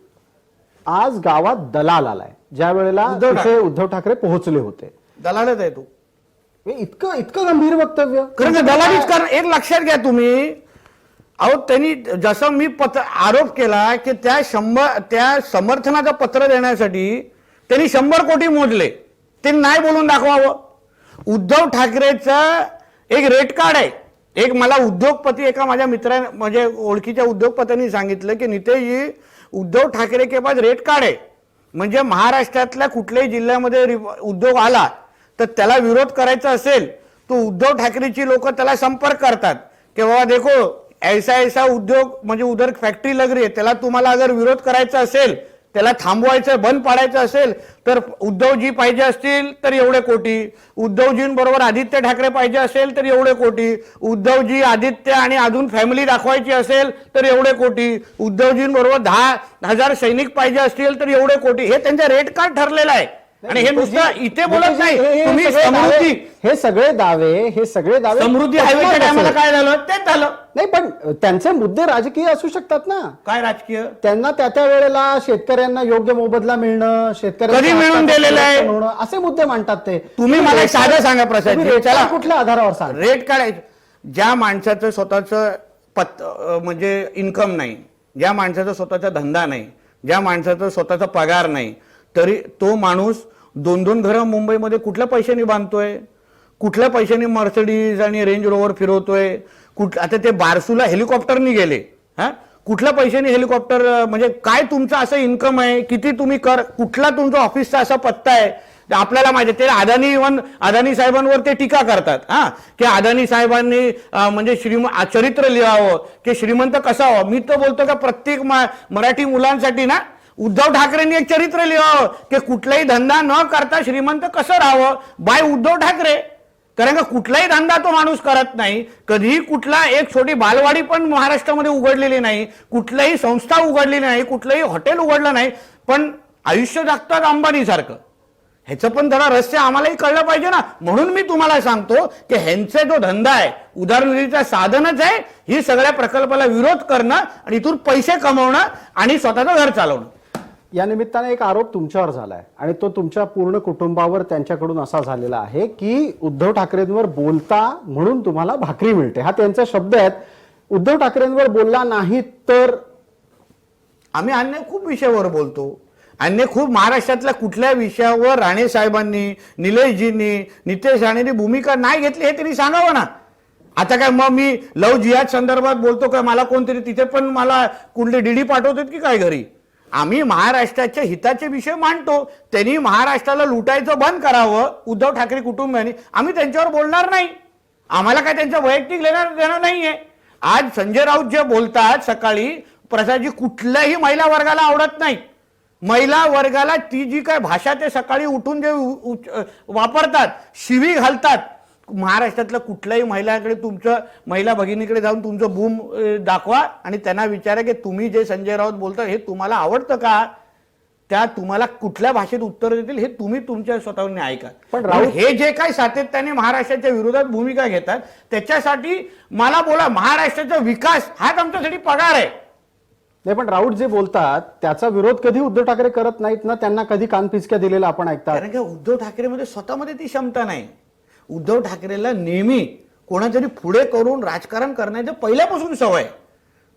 आज गावात दलाल आलाय, ज्या वेळेला उद्धव ठाकरे पोहोचले होते. दलालच आहे तो. इतकं गंभीर वक्तव्य खरं दलालीच कारण. एक लक्षात घ्या तुम्ही, अहो त्यांनी जसं मी आरोप केला की त्या समर्थनाचं पत्र देण्यासाठी त्यांनी 100 कोटी मोजले, ते नाही बोलून दाखवावं. उद्धव ठाकरेचं एक रेट कार्ड आहे. एक मला उद्योगपती, एका माझ्या म्हणजे ओळखीच्या उद्योगपत्यांनी सांगितलं की नितेशजी, उद्धव ठाकरे के पास रेट कार्ड आहे. म्हणजे महाराष्ट्रातल्या कुठल्याही जिल्ह्यामध्ये उद्योग आला तर त्याला विरोध करायचा असेल तो उद्धव ठाकरेची लोक त्याला संपर्क करतात की बाबा देखो ऐसा उद्योग म्हणजे उधर फॅक्टरी लग रही है, त्याला तुम्हाला अगर विरोध करायचा असेल, त्याला थांबवायचं, बंद पाडायचं असेल तर उद्धवजी पाहिजे असतील तर एवढे कोटी, उद्धवजींबरोबर आदित्य ठाकरे पाहिजे असेल तर एवढे कोटी, उद्धवजी, आदित्य आणि अजून फॅमिली दाखवायची असेल तर एवढे कोटी, उद्धवजींबरोबर 10,000 सैनिक पाहिजे असतील तर एवढे कोटी. हे त्यांचं रेट कार्ड ठरलेलं आहे. आणि हे नुसतं इथे बोलत नाही तुम्ही. समृद्धी, हे सगळे दावे समृद्धी हायवेच्या टायमाला काय झालं तेच झालं नाही, पण त्यांचे मुद्दे राजकीय असू शकतात ना. काय राजकीय? त्यांना त्या वेळेला शेतकऱ्यांना योग्य मोबदला मिळणं, कधी मिळून दिलेलं आहे, असे मुद्दे मांडतात ते. तुम्ही मला साधं सांगा प्रसाद, कुठल्या आधारावर सांगा? रेट काढायचं. ज्या माणसाचं स्वतःचं म्हणजे इन्कम नाही, ज्या माणसाचा स्वतःचा धंदा नाही, ज्या माणसाचा स्वतःचा पगार नाही, तरी तो माणूस 2-2 घरं मुंबईमध्ये कुठल्या पैशाने बांधतोय, कुठल्या पैशाने मर्सिडीज आणि रेंज रोव्हर फिरवतोय, आता ते बारसूला हेलिकॉप्टरनी गेले, हा कुठल्या पैशाने हेलिकॉप्टर, म्हणजे काय तुमचं असं इन्कम आहे, किती तुम्ही कर, कुठला तुमचा ऑफिसचा असा पत्ता आहे, आपल्याला माहिती आहे. ते अदानी साहेबांवर ते टीका करतात, हा की अदानी साहेबांनी म्हणजे चरित्र लिहावं की श्रीमंत कसा व्हावं. मी तर बोलतो का प्रत्येक मराठी मुलांसाठी ना उद्धव ठाकरेंनी एक चरित्र लिहावं की कुठलाही धंदा न करता श्रीमंत कसं राहावं बाय उद्धव ठाकरे. कारण का कुठलाही धंदा तो माणूस करत नाही, कधीही कुठला एक छोटी बालवाडी पण महाराष्ट्रामध्ये उघडलेली नाही, कुठलीही संस्था उघडलेली नाही, कुठलंही हॉटेल उघडलं नाही, पण आयुष्य जगतात अंबानी सारखं. ह्याचं पण जरा रहस्य आम्हालाही कळलं पाहिजे ना. म्हणून मी तुम्हाला सांगतो की ह्यांचा जो धंदा आहे उदारनिधीचं साधनच आहे ही सगळ्या प्रकल्पाला विरोध करणं आणि इथून पैसे कमवणं आणि स्वतःचं घर चालवणं. या निमित्ताने एक आरोप तुमच्यावर झालाय आणि तो तुमच्या पूर्ण कुटुंबावर त्यांच्याकडून असा झालेला आहे की उद्धव ठाकरेंवर बोलता म्हणून तुम्हाला भाकरी मिळते. हा त्यांचे शब्द आहेत. उद्धव ठाकरेंवर बोलला नाही तर आम्ही अन्य खूप विषयावर बोलतो. अन्य खूप महाराष्ट्रातल्या कुठल्या विषयावर राणे साहेबांनी, निलेशजींनी, नितेश राणेंनी भूमिका नाही घेतली हे त्यांनी सांगावं ना. आता काय मग मी लव जिहाद संदर्भात बोलतो का, मला कोणतरी तिथे पण मला कुठले डीडी पाठवतात की काय घरी. आम्ही महाराष्ट्राच्या हिताचे विषय मांडतो. त्यांनी महाराष्ट्राला लुटायचं बंद करावं उद्धव ठाकरे कुटुंबाने. आम्ही त्यांच्यावर बोलणार नाही. आम्हाला काय त्यांचं वैयक्तिक देणं नाहीये. आज संजय राऊत जे बोलतात सकाळी, प्रसादजी कुठल्याही महिला वर्गाला आवडत नाही. महिला वर्गाला ती जी काय भाषा ते सकाळी उठून जे वापरतात, शिवी घालतात, महाराष्ट्रातल्या कुठल्याही महिलाकडे तुमचं महिला भगिनीकडे जाऊन तुमचं बूम दाखवा आणि त्यांना विचारा की तुम्ही जे संजय राऊत बोलता हे तुम्हाला आवडतं का. त्या तुम्हाला कुठल्या भाषेत उत्तर देतील हे तुम्ही तुमच्या स्वतःहून ऐका. पण हे जे काही सातत्याने महाराष्ट्राच्या विरोधात भूमिका घेतात त्याच्यासाठी मला बोला, महाराष्ट्राचा विकास हाच आमच्यासाठी पगार आहे. नाही, पण राऊत जे बोलतात त्याचा विरोध कधी उद्धव ठाकरे करत नाहीत ना. त्यांना कधी कानपिचक्या दिलेला आपण ऐकतात. कारण की उद्धव ठाकरेमध्ये स्वतःमध्ये ती क्षमता नाही. उद्धव ठाकरेला नेहमी कोणातरी पुढे करून राजकारण करण्याची पहिल्यापासून सवय.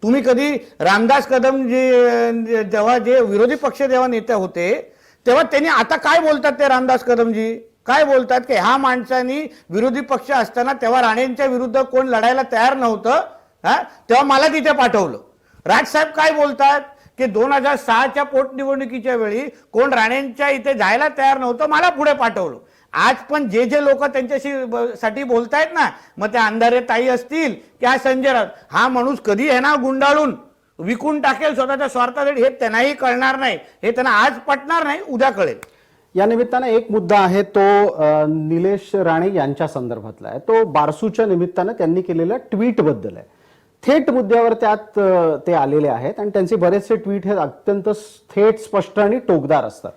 तुम्ही कधी रामदास कदम जेव्हा जे विरोधी पक्ष जेव्हा नेते होते तेव्हा त्यांनी आता काय बोलतात ते रामदास कदमजी काय बोलतात की ह्या माणसांनी विरोधी पक्ष असताना तेव्हा राणेंच्या विरुद्ध कोण लढायला तयार नव्हतं, तेव्हा मला तिथे पाठवलं. राजसाहेब काय बोलतात की 2006च्या पोटनिवडणुकीच्या वेळी कोण राणेंच्या इथे जायला तयार नव्हतं, मला पुढे पाठवलं. आज पण जे लोक त्यांच्याशी साठी बोलतायत ना, मग त्या अंधारे ताई असतील की हा संजय राऊत, हा माणूस कधी आहे ना गुंडाळून विकून टाकेल स्वतःच्या स्वार्थासाठी हे त्यांनाही कळणार नाही. हे त्यांना आज पटणार नाही, उद्या कळेल. या निमित्ताने एक मुद्दा आहे तो निलेश राणे यांच्या संदर्भातला आहे. तो बारसूच्या निमित्तानं त्यांनी केलेल्या ट्विट बद्दल आहे. थेट मुद्द्यावर त्यात ते आलेले आहेत आणि त्यांचे बरेचसे ट्विट हे अत्यंत थेट, स्पष्ट आणि टोकदार असतात.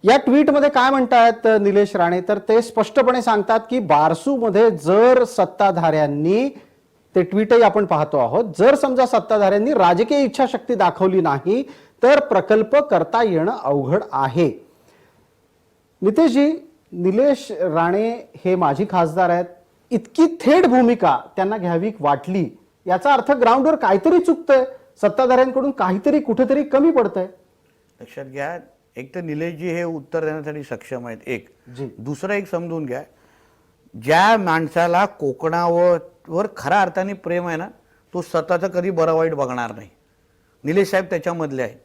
या ट्विटमध्ये काय म्हणतात निलेश राणे, तर ते स्पष्टपणे सांगतात की बारसूमध्ये जर सत्ताधाऱ्यांनी, ते ट्विटही आपण पाहतो आहोत, जर समजा सत्ताधाऱ्यांनी राजकीय इच्छाशक्ती दाखवली नाही तर प्रकल्प करता येणं अवघड आहे. नितेशजी, निलेश राणे हे माजी खासदार आहेत, इतकी थेट भूमिका त्यांना घ्यावी वाटली याचा अर्थ ग्राउंडवर काहीतरी चुकतंय, सत्ताधाऱ्यांकडून काहीतरी कुठेतरी कमी पडतंय. लक्षात घ्या, एक तर निलेशजी हे उत्तर देण्यासाठी सक्षम आहेत. एक दुसरं एक समजून घ्या, ज्या माणसाला कोकणावर खऱ्या अर्थाने प्रेम आहे ना, तो स्वतःचं कधी बरं वाईट बघणार नाही. निलेश साहेब त्याच्यामधले आहेत.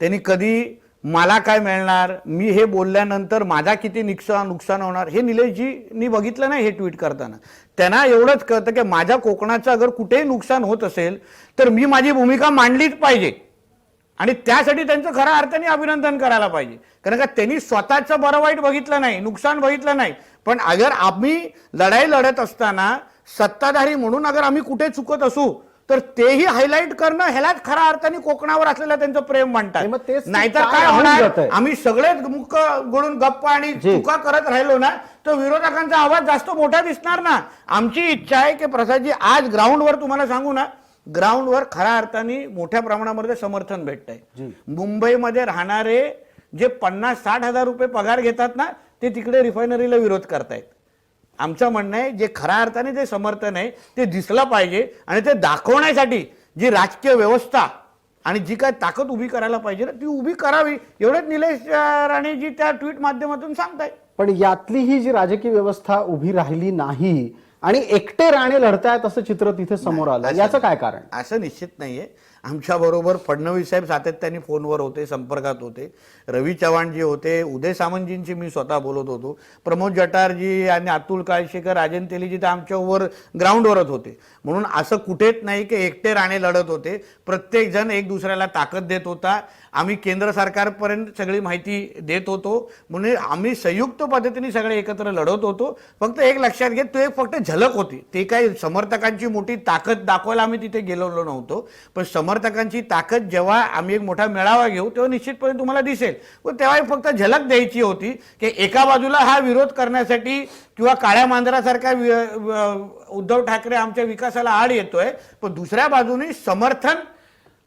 त्यांनी कधी मला काय मिळणार, मी हे बोलल्यानंतर माझा किती नुकसान होणार हे निलेशजींनी बघितलं नाही. हे ट्विट करताना त्यांना एवढंच कळतं की माझ्या कोकणाचं अगर कुठेही नुकसान होत असेल तर मी माझी भूमिका मांडलीच पाहिजे आणि त्यासाठी त्यांचं खऱ्या अर्थाने अभिनंदन करायला पाहिजे. कारण का त्यांनी स्वतःचं बरं वाईट बघितलं नाही, नुकसान बघितलं नाही. पण अगर आम्ही लढाई लढत असताना सत्ताधारी म्हणून अगर आम्ही कुठे चुकत असू तर तेही हायलाइट करणं ह्यालाच खऱ्या अर्थाने कोकणावर असलेलं त्यांचं प्रेम म्हणतात. नाहीतर काय होणार, आम्ही सगळेच मुख गळून गप्पा आणि चुका करत राहिलो ना तर विरोधकांचा आवाज जास्त मोठा दिसणार ना. आमची इच्छा आहे की प्रसादजी आज ग्राउंडवर तुम्हाला सांगू ना, ग्राउंडवर खऱ्या अर्थाने मोठ्या प्रमाणामध्ये समर्थन भेटतंय. मुंबईमध्ये राहणारे जे 50-60 हजार रुपये पगार घेतात ना ते तिकडे रिफायनरीला विरोध करतायत. आमचं म्हणणं आहे जे खऱ्या अर्थाने जे समर्थन आहे ते दिसलं पाहिजे आणि ते दाखवण्यासाठी जी राजकीय व्यवस्था आणि जी काय ताकद उभी करायला पाहिजे ना ती उभी करावी एवढंच निलेश राणेजी त्या ट्विट माध्यमातून सांगतायत. पण यातली ही जी राजकीय व्यवस्था उभी राहिली नाही आणि एकटे राणे लढतायत असं चित्र तिथे समोर आलं, याचं काय कारण? असं निश्चित नाहीये. आमच्या बरोबर फडणवीस साहेब सातत्याने फोनवर होते, संपर्कात होते. रवी चव्हाणजी होते, उदय सामंतजींशी मी स्वतः बोलत होतो, प्रमोद जटारजी आणि अतुल काळशेकर, राजन तेलीजी तर आमच्यावर ग्राउंडवरच होते. म्हणून असं कुठेच नाही की एकटे राणे लढत होते. प्रत्येक जण एक दुसऱ्याला ताकद देत होता. आम्ही केंद्र सरकारपर्यंत सगळी माहिती देत होतो. म्हणून आम्ही संयुक्त पद्धतीने सगळे एकत्र लढत होतो. फक्त एक लक्षात घे, तो एक फक्त झलक होती. ते काही समर्थकांची मोठी ताकद दाखवायला आम्ही तिथे गेलेलो नव्हतो. पण समर्थकांची ताकद जेव्हा आम्ही एक मोठा मेळावा घेऊ तेव्हा निश्चितपणे तुम्हाला दिसेल. पण तेव्हा फक्त झलक द्यायची होती की एका बाजूला हा विरोध करण्यासाठी किंवा काळ्या मांजरासारखा उद्धव ठाकरे आमच्या विकासाला आड येतोय, पण दुसऱ्या बाजूने समर्थन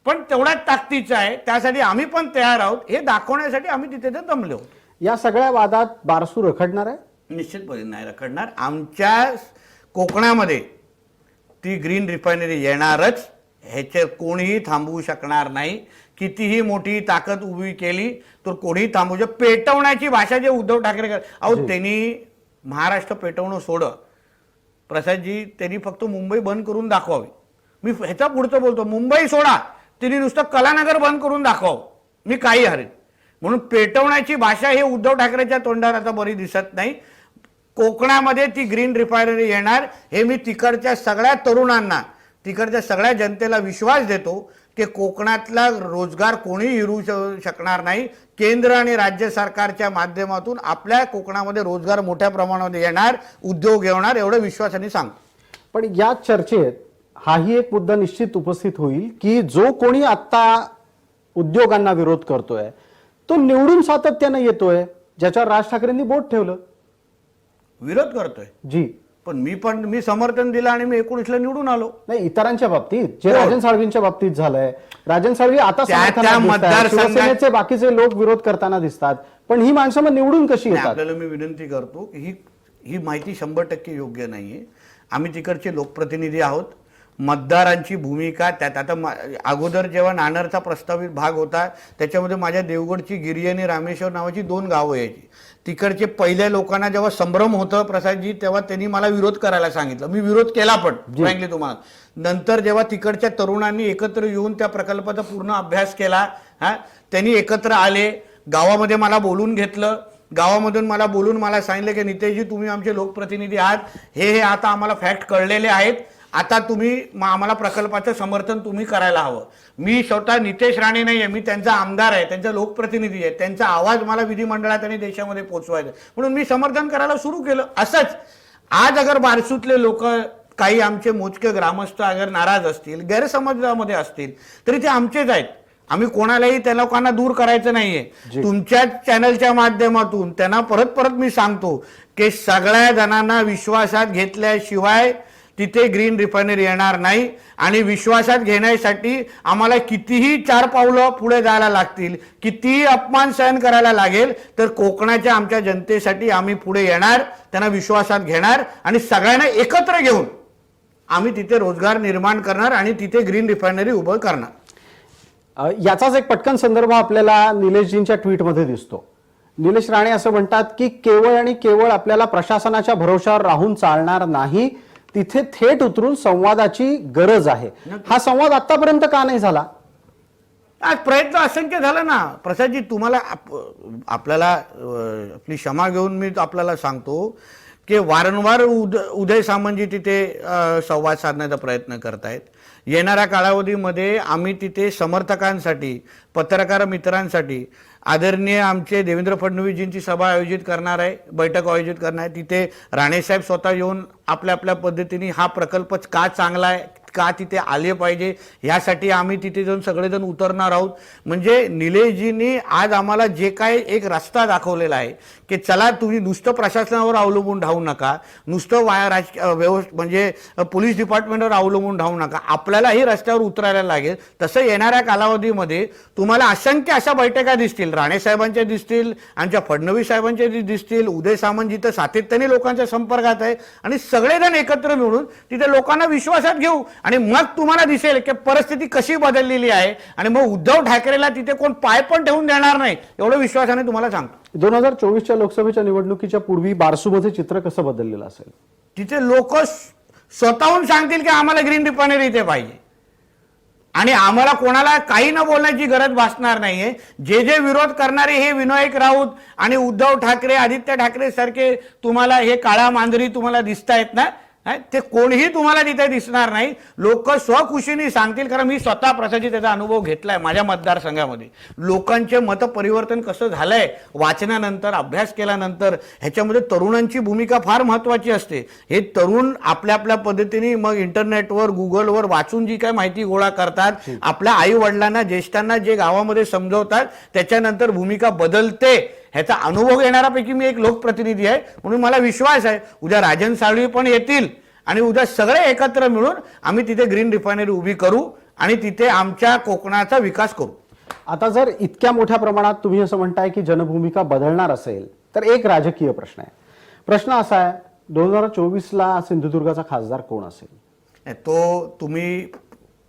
पण तेवढ्याच ताकदीचं आहे, त्यासाठी आम्ही पण तयार आहोत हे दाखवण्यासाठी आम्ही तिथे जमलो. या सगळ्या वादात बारसू रखडणार आहे? निश्चितपणे नाही रखडणार. आमच्या कोकणामध्ये ती ग्रीन रिफायनरी येणारच, ह्याचे कोणीही थांबवू शकणार नाही. कितीही मोठी ताकद उभी केली तर कोणीही थांबवू शकत. पेटवण्याची भाषा जे उद्धव ठाकरे अहो त्यांनी महाराष्ट्र पेटवणं सोडं प्रसादजी, त्यांनी फक्त मुंबई बंद करून दाखवावी. मी ह्याचा पुढचं बोलतो, मुंबई सोडा, तिने नुसतं कलानगर बंद करून दाखवावं, मी काही हरेन. म्हणून पेटवण्याची भाषा हे उद्धव ठाकरेच्या तोंडात आता बरी दिसत नाही. कोकणामध्ये ती ग्रीन रिफायनरी येणार हे मी तिकडच्या सगळ्या तरुणांना, तिकडच्या सगळ्या जनतेला विश्वास देतो की कोकणातला रोजगार कोणी हिरू शकणार नाही. केंद्र आणि राज्य सरकारच्या माध्यमातून आपल्या कोकणामध्ये रोजगार मोठ्या प्रमाणामध्ये येणार, उद्योग येणार, एवढं विश्वासाने सांगतो. पण या चर्चेत हाही एक मुद्दा निश्चित उपस्थित होईल की जो कोणी आता उद्योगांना विरोध करतोय तो निवडून सातत्याने येतोय, ज्याच्यावर राज ठाकरेंनी बोट ठेवलं, विरोध करतोय जी. पण मी समर्थन दिलं आणि मी 19ला निवडून आलो. नाही, इतरांच्या बाबतीत जे हो. राजन साळवींच्या बाबतीत झालंय, राजन साळवी आता त्या समर्थनात दिसतायत, मतदारसंघात- शिवसेनेचे बाकीचे लोक विरोध करताना दिसतात, पण ही माणसं मग निवडून कशी नाही, येतात? आपल्याला मी विनंती करतो की ही माहिती 100% योग्य नाहीये. आम्ही तिकडचे लोकप्रतिनिधी आहोत. मतदारांची भूमिका त्यात आता अगोदर जेव्हा नाणारचा प्रस्तावित भाग होता त्याच्यामध्ये माझ्या देवगडची गिरी आणि रामेश्वर नावाची 2 गावं यायची. तिकडचे पहिल्या लोकांना जेव्हा संभ्रम होतं प्रसादजी, तेव्हा त्यांनी मला विरोध करायला सांगितलं. मी विरोध केला पण फ्रँकली तुम्हाला. नंतर जेव्हा तिकडच्या तरुणांनी एकत्र येऊन त्या प्रकल्पाचा पूर्ण अभ्यास केला, त्यांनी एकत्र आले, गावामध्ये मला बोलून घेतलं. गावामधून मला बोलून मला सांगितलं की नितेशजी तुम्ही आमचे लोकप्रतिनिधी आहात, हे आता आम्हाला फॅक्ट कळलेले आहेत, आता तुम्ही आम्हाला प्रकल्पाचं समर्थन तुम्ही करायला हवं. मी स्वतः नितेश राणे नाही आहे, मी त्यांचा आमदार आहे, त्यांचा लोकप्रतिनिधी आहे, त्यांचा आवाज मला विधिमंडळात आणि देशामध्ये पोहोचवायचा, म्हणून मी समर्थन करायला सुरू केलं. असंच आज अगर बारसूतले लोक काही आमचे मोजके ग्रामस्थ अगर नाराज असतील, गैरसमजामध्ये असतील, तरी ते आमचेच आहेत. आम्ही कोणालाही त्या लोकांना दूर करायचं नाहीये. तुमच्या चॅनलच्या माध्यमातून त्यांना परत परत मी सांगतो की सगळ्या जणांना विश्वासात घेतल्याशिवाय तिथे ग्रीन रिफायनरी येणार नाही. आणि विश्वासात घेण्यासाठी आम्हाला कितीही 4 पावलं पुढे जायला लागतील, कितीही अपमान सहन करायला लागेल, तर कोकणाच्या आमच्या जनतेसाठी आम्ही पुढे येणार, त्यांना विश्वासात घेणार आणि सगळ्यांना एकत्र घेऊन आम्ही तिथे रोजगार निर्माण करणार आणि तिथे ग्रीन रिफायनरी उभं करणार. याचाच एक पटकन संदर्भ आपल्याला निलेशजींच्या ट्विटमध्ये दिसतो. निलेश राणे असं म्हणतात की केवळ आणि केवळ आपल्याला प्रशासनाच्या भरोशावर राहून चालणार नाही, तिथे थेट उतरून संवादाची गरज आहे. हा संवाद आतापर्यंत का नाही झाला? आज प्रयत्न असंख्य झाला ना प्रसादजी. तुम्हाला आपल्याला आपली क्षमा घेऊन मी आपल्याला सांगतो की वारंवार उदय सामंतजी तिथे संवाद साधण्याचा प्रयत्न करतायत. येणाऱ्या कालावधीमध्ये आम्ही तिथे समर्थकांसाठी, पत्रकार मित्रांसाठी आदरणीय आमचे देवेंद्र फडणवीसजींची सभा आयोजित करणार आहे, बैठक आयोजित करणार आहे. तिथे राणेसाहेब स्वतः येऊन आपल्या आपल्या पद्धतीने हा प्रकल्प का चांगला आहे, का तिथे आले पाहिजे, ह्यासाठी आम्ही तिथे जाऊन सगळेजण उतरणार आहोत. म्हणजे निलेशजींनी आज आम्हाला जे काय एक रस्ता दाखवलेला आहे की चला तुम्ही नुसतं प्रशासनावर अवलंबून राहू नका, नुसतं म्हणजे पोलीस डिपार्टमेंटवर अवलंबून राहू नका, आपल्यालाही रस्त्यावर उतरायला लागेल. तसं येणाऱ्या कालावधीमध्ये तुम्हाला असंख्य अशा बैठका दिसतील, राणेसाहेबांच्या दिसतील, आमच्या फडणवीस साहेबांच्या दिसतील, उदय सामंतजी तर सातत्याने लोकांच्या संपर्कात आहे आणि सगळेजण एकत्र मिळून तिथे लोकांना विश्वासात घेऊ आणि मग तुम्हाला दिसेल की परिस्थिती कशी बदललेली आहे आणि मग उद्धव ठाकरेला तिथे कोण पाय पण ठेवून देणार नाही एवढं विश्वासाने तुम्हाला सांगतो. 2024च्या लोकसभेच्या निवडणुकीच्या पूर्वी बारसूमध्ये चित्र कसं बदललेलं असेल? तिथे लोक स्वतःहून सांगतील की आम्हाला ग्रीन रिफायनरी इथे पाहिजे आणि आम्हाला कोणाला काही न बोलण्याची गरज भासणार नाहीये. जे जे विरोध करणारे हे विनायक राऊत आणि उद्धव ठाकरे, आदित्य ठाकरे सारखे तुम्हाला हे काळा मांजरी तुम्हाला दिसतायत ना, ते कोणीही तुम्हाला तिथे दिसणार नाही. लोक स्वखुशीने सांगतील, कारण मी स्वतः प्रसादजी त्याचा अनुभव घेतलाय माझ्या मतदारसंघामध्ये. लोकांचे मत परिवर्तन कसं झालंय वाचनानंतर, अभ्यास केल्यानंतर. ह्याच्यामध्ये तरुणांची भूमिका फार महत्वाची असते. हे तरुण आपल्या आपल्या पद्धतीने मग इंटरनेटवर, गुगलवर वाचून जी काय माहिती गोळा करतात, आपल्या आई वडिलांना, ज्येष्ठांना जे गावामध्ये समजवतात, त्याच्यानंतर भूमिका बदलते. ह्याचा अनुभव घेणाऱ्यापैकी मी एक लोकप्रतिनिधी आहे, म्हणून मला विश्वास आहे उद्या राजन साळवी पण येतील आणि उद्या सगळे एकत्र मिळून आम्ही तिथे ग्रीन रिफायनरी उभी करू आणि तिथे आमच्या कोकणाचा विकास करू. आता जर इतक्या मोठ्या प्रमाणात तुम्ही असं म्हणताय की जनभूमिका बदलणार असेल, तर एक राजकीय प्रश्न आहे. प्रश्न असा आहे, 2024ला सिंधुदुर्गाचा खासदार कोण असेल? तो तुम्ही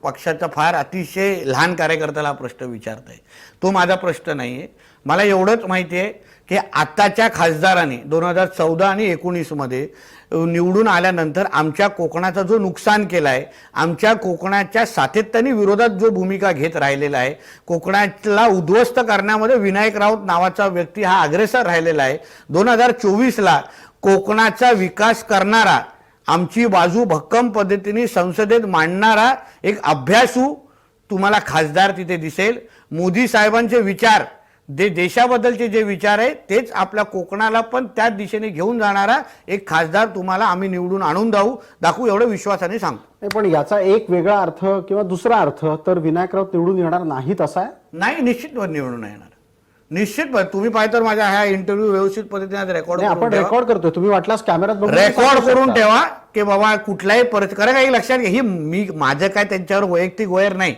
पक्षाचा फार अतिशय लहान कार्यकर्त्याला प्रश्न विचारताय. तो माझा प्रश्न नाहीये. मला एवढंच माहिती आहे की आताच्या खासदारांनी 2014 आणि 19 मध्ये निवडून आल्यानंतर आमच्या कोकणाचा जो नुकसान केलाय, आमच्या कोकणाच्या सातत्याने विरोधात जो भूमिका घेत राहिलेला आहे, कोकणाला उद्ध्वस्त करण्यामध्ये विनायक राऊत नावाचा व्यक्ती हा अग्रेसर राहिलेला आहे. 2024ला कोकणाचा विकास करणारा, आमची बाजू भक्कम पद्धतीने संसदेत मांडणारा एक अभ्यासू तुम्हाला खासदार तिथे दिसेल. मोदी साहेबांचे विचार, देशाबद्दलचे जे विचार आहे तेच आपल्या कोकणाला पण त्याच दिशेने घेऊन जाणारा एक खासदार तुम्हाला आम्ही निवडून आणून दाखवू एवढं विश्वासाने सांगतो. पण याचा एक वेगळा अर्थ किंवा दुसरा अर्थ तर विनायक राऊत निवडून येणार नाहीत असा आहे? नाही, निश्चित निवडून येणार, निश्चित. तुम्ही पाहिजे तर माझ्या हा इंटरव्ह्यू व्यवस्थित पद्धतीने रेकॉर्ड आपण रेकॉर्ड करतोय, तुम्ही वाटल्यास कॅमेऱ्यात रेकॉर्ड करून ठेवा की बाबा कुठल्याही परिस्थिती. काही लक्षात घ्या, ही मी माझं काय त्यांच्यावर वैयक्तिक वैर नाही,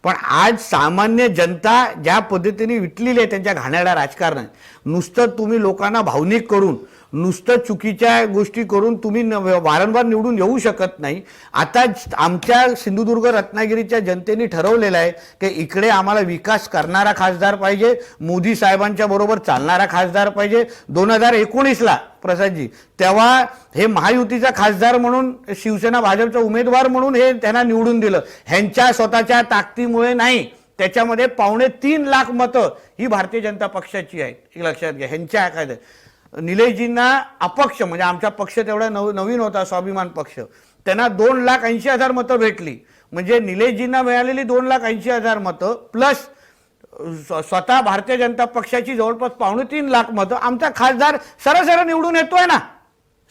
पण आज सामान्य जनता ज्या पद्धतीने विटलेली आहे त्यांच्या घाणेरड्या राजकारणात, नुसतं तुम्ही लोकांना भावनिक करून, नुसतं चुकीच्या गोष्टी करून तुम्ही वारंवार निवडून येऊ शकत नाही. आता आमच्या सिंधुदुर्ग रत्नागिरीच्या जनतेने ठरवलेलं आहे की इकडे आम्हाला विकास करणारा खासदार पाहिजे, मोदी साहेबांच्या बरोबर चालणारा खासदार पाहिजे. 2019ला प्रसादजी तेव्हा हे महायुतीचा खासदार म्हणून, शिवसेना भाजपचा उमेदवार म्हणून हे त्यांना निवडून दिलं. ह्यांच्या स्वतःच्या ताकदीमुळे नाही, त्याच्यामध्ये 2.25 लाख मतं ही भारतीय जनता पक्षाची आहेत, हे लक्षात घ्या. ह्यांच्या काय निलेशजींना अपक्ष, म्हणजे आमचा पक्ष तेवढा नवीन होता, स्वाभिमान पक्ष, त्यांना 2,80,000 मतं भेटली. म्हणजे निलेशजींना मिळालेली 2,80,000 मतं प्लस स्वतः भारतीय जनता पक्षाची जवळपास 2.25 लाख मतं. आमचा खासदार सरसर निवडून येतोय ना,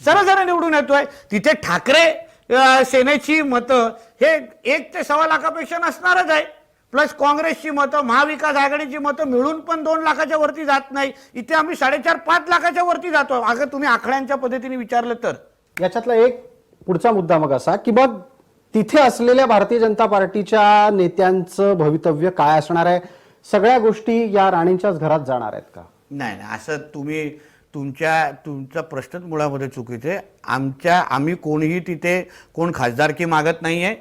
सरसर निवडून येतोय. तिथे ठाकरे सेनेची मतं हे 1 ते 1.25 लाखापेक्षा नसणारच आहे, प्लस काँग्रेसची मतं, महाविकास आघाडीची मतं मिळून पण 2 लाखाच्या वरती जात नाही. इथे आम्ही 4.5-5 लाखाच्या वरती जातो. अगं तुम्ही आकड्यांच्या पद्धतीने विचारलं तर. याच्यातला एक पुढचा मुद्दा मग असा की मग तिथे असलेल्या भारतीय जनता पार्टीच्या नेत्यांचं भवितव्य काय असणार आहे? सगळ्या गोष्टी या राणींच्याच घरात जाणार आहेत का? नाही, असं तुम्ही तुमचा प्रश्नच मुळामध्ये चुकीचं आहे. आम्ही कोणीही तिथे कोण खासदारकी मागत नाहीये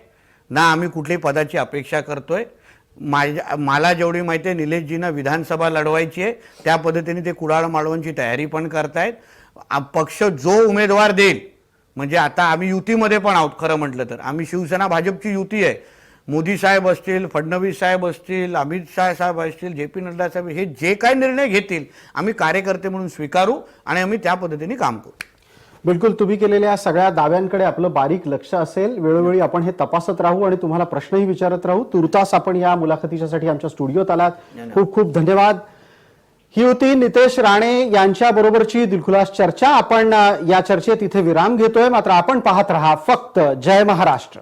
ना, आम्ही कुठली पदाची अपेक्षा करतोय. मला जेवढी माहिती आहे निलेशजींना विधानसभा लढवायची आहे, त्या पद्धतीने ते कुडाळ माळवांची तयारी पण करतायत. पक्ष जो उमेदवार देईल, म्हणजे आता आम्ही युतीमध्ये पण आहोत, खरं म्हटलं तर आम्ही शिवसेना भाजपची युती आहे. मोदी साहेब असतील, फडणवीस साहेब असतील, अमित शाह साहेब असतील, JP नड्डा साहेब, हे जे काही निर्णय घेतील आम्ही कार्यकर्ते म्हणून स्वीकारू आणि आम्ही त्या पद्धतीने काम करू. बिलकुल, तुम्ही केलेल्या सगळ्या दाव्यांकडे आपलं बारीक लक्ष असेल. वेळोवेळी आपण हे तपासत राहू आणि तुम्हाला प्रश्नही विचारत राहू. तुर्तास आपण या मुलाखतीसाठी आमच्या स्टुडिओत आलात, खूप खूप धन्यवाद. ही होती नितेश राणे यांच्या बरोबरची दिलखुलास चर्चा. आपण या चर्चेत इथे विराम घेतोय, मात्र आपण पाहत रहा फक्त जय महाराष्ट्र.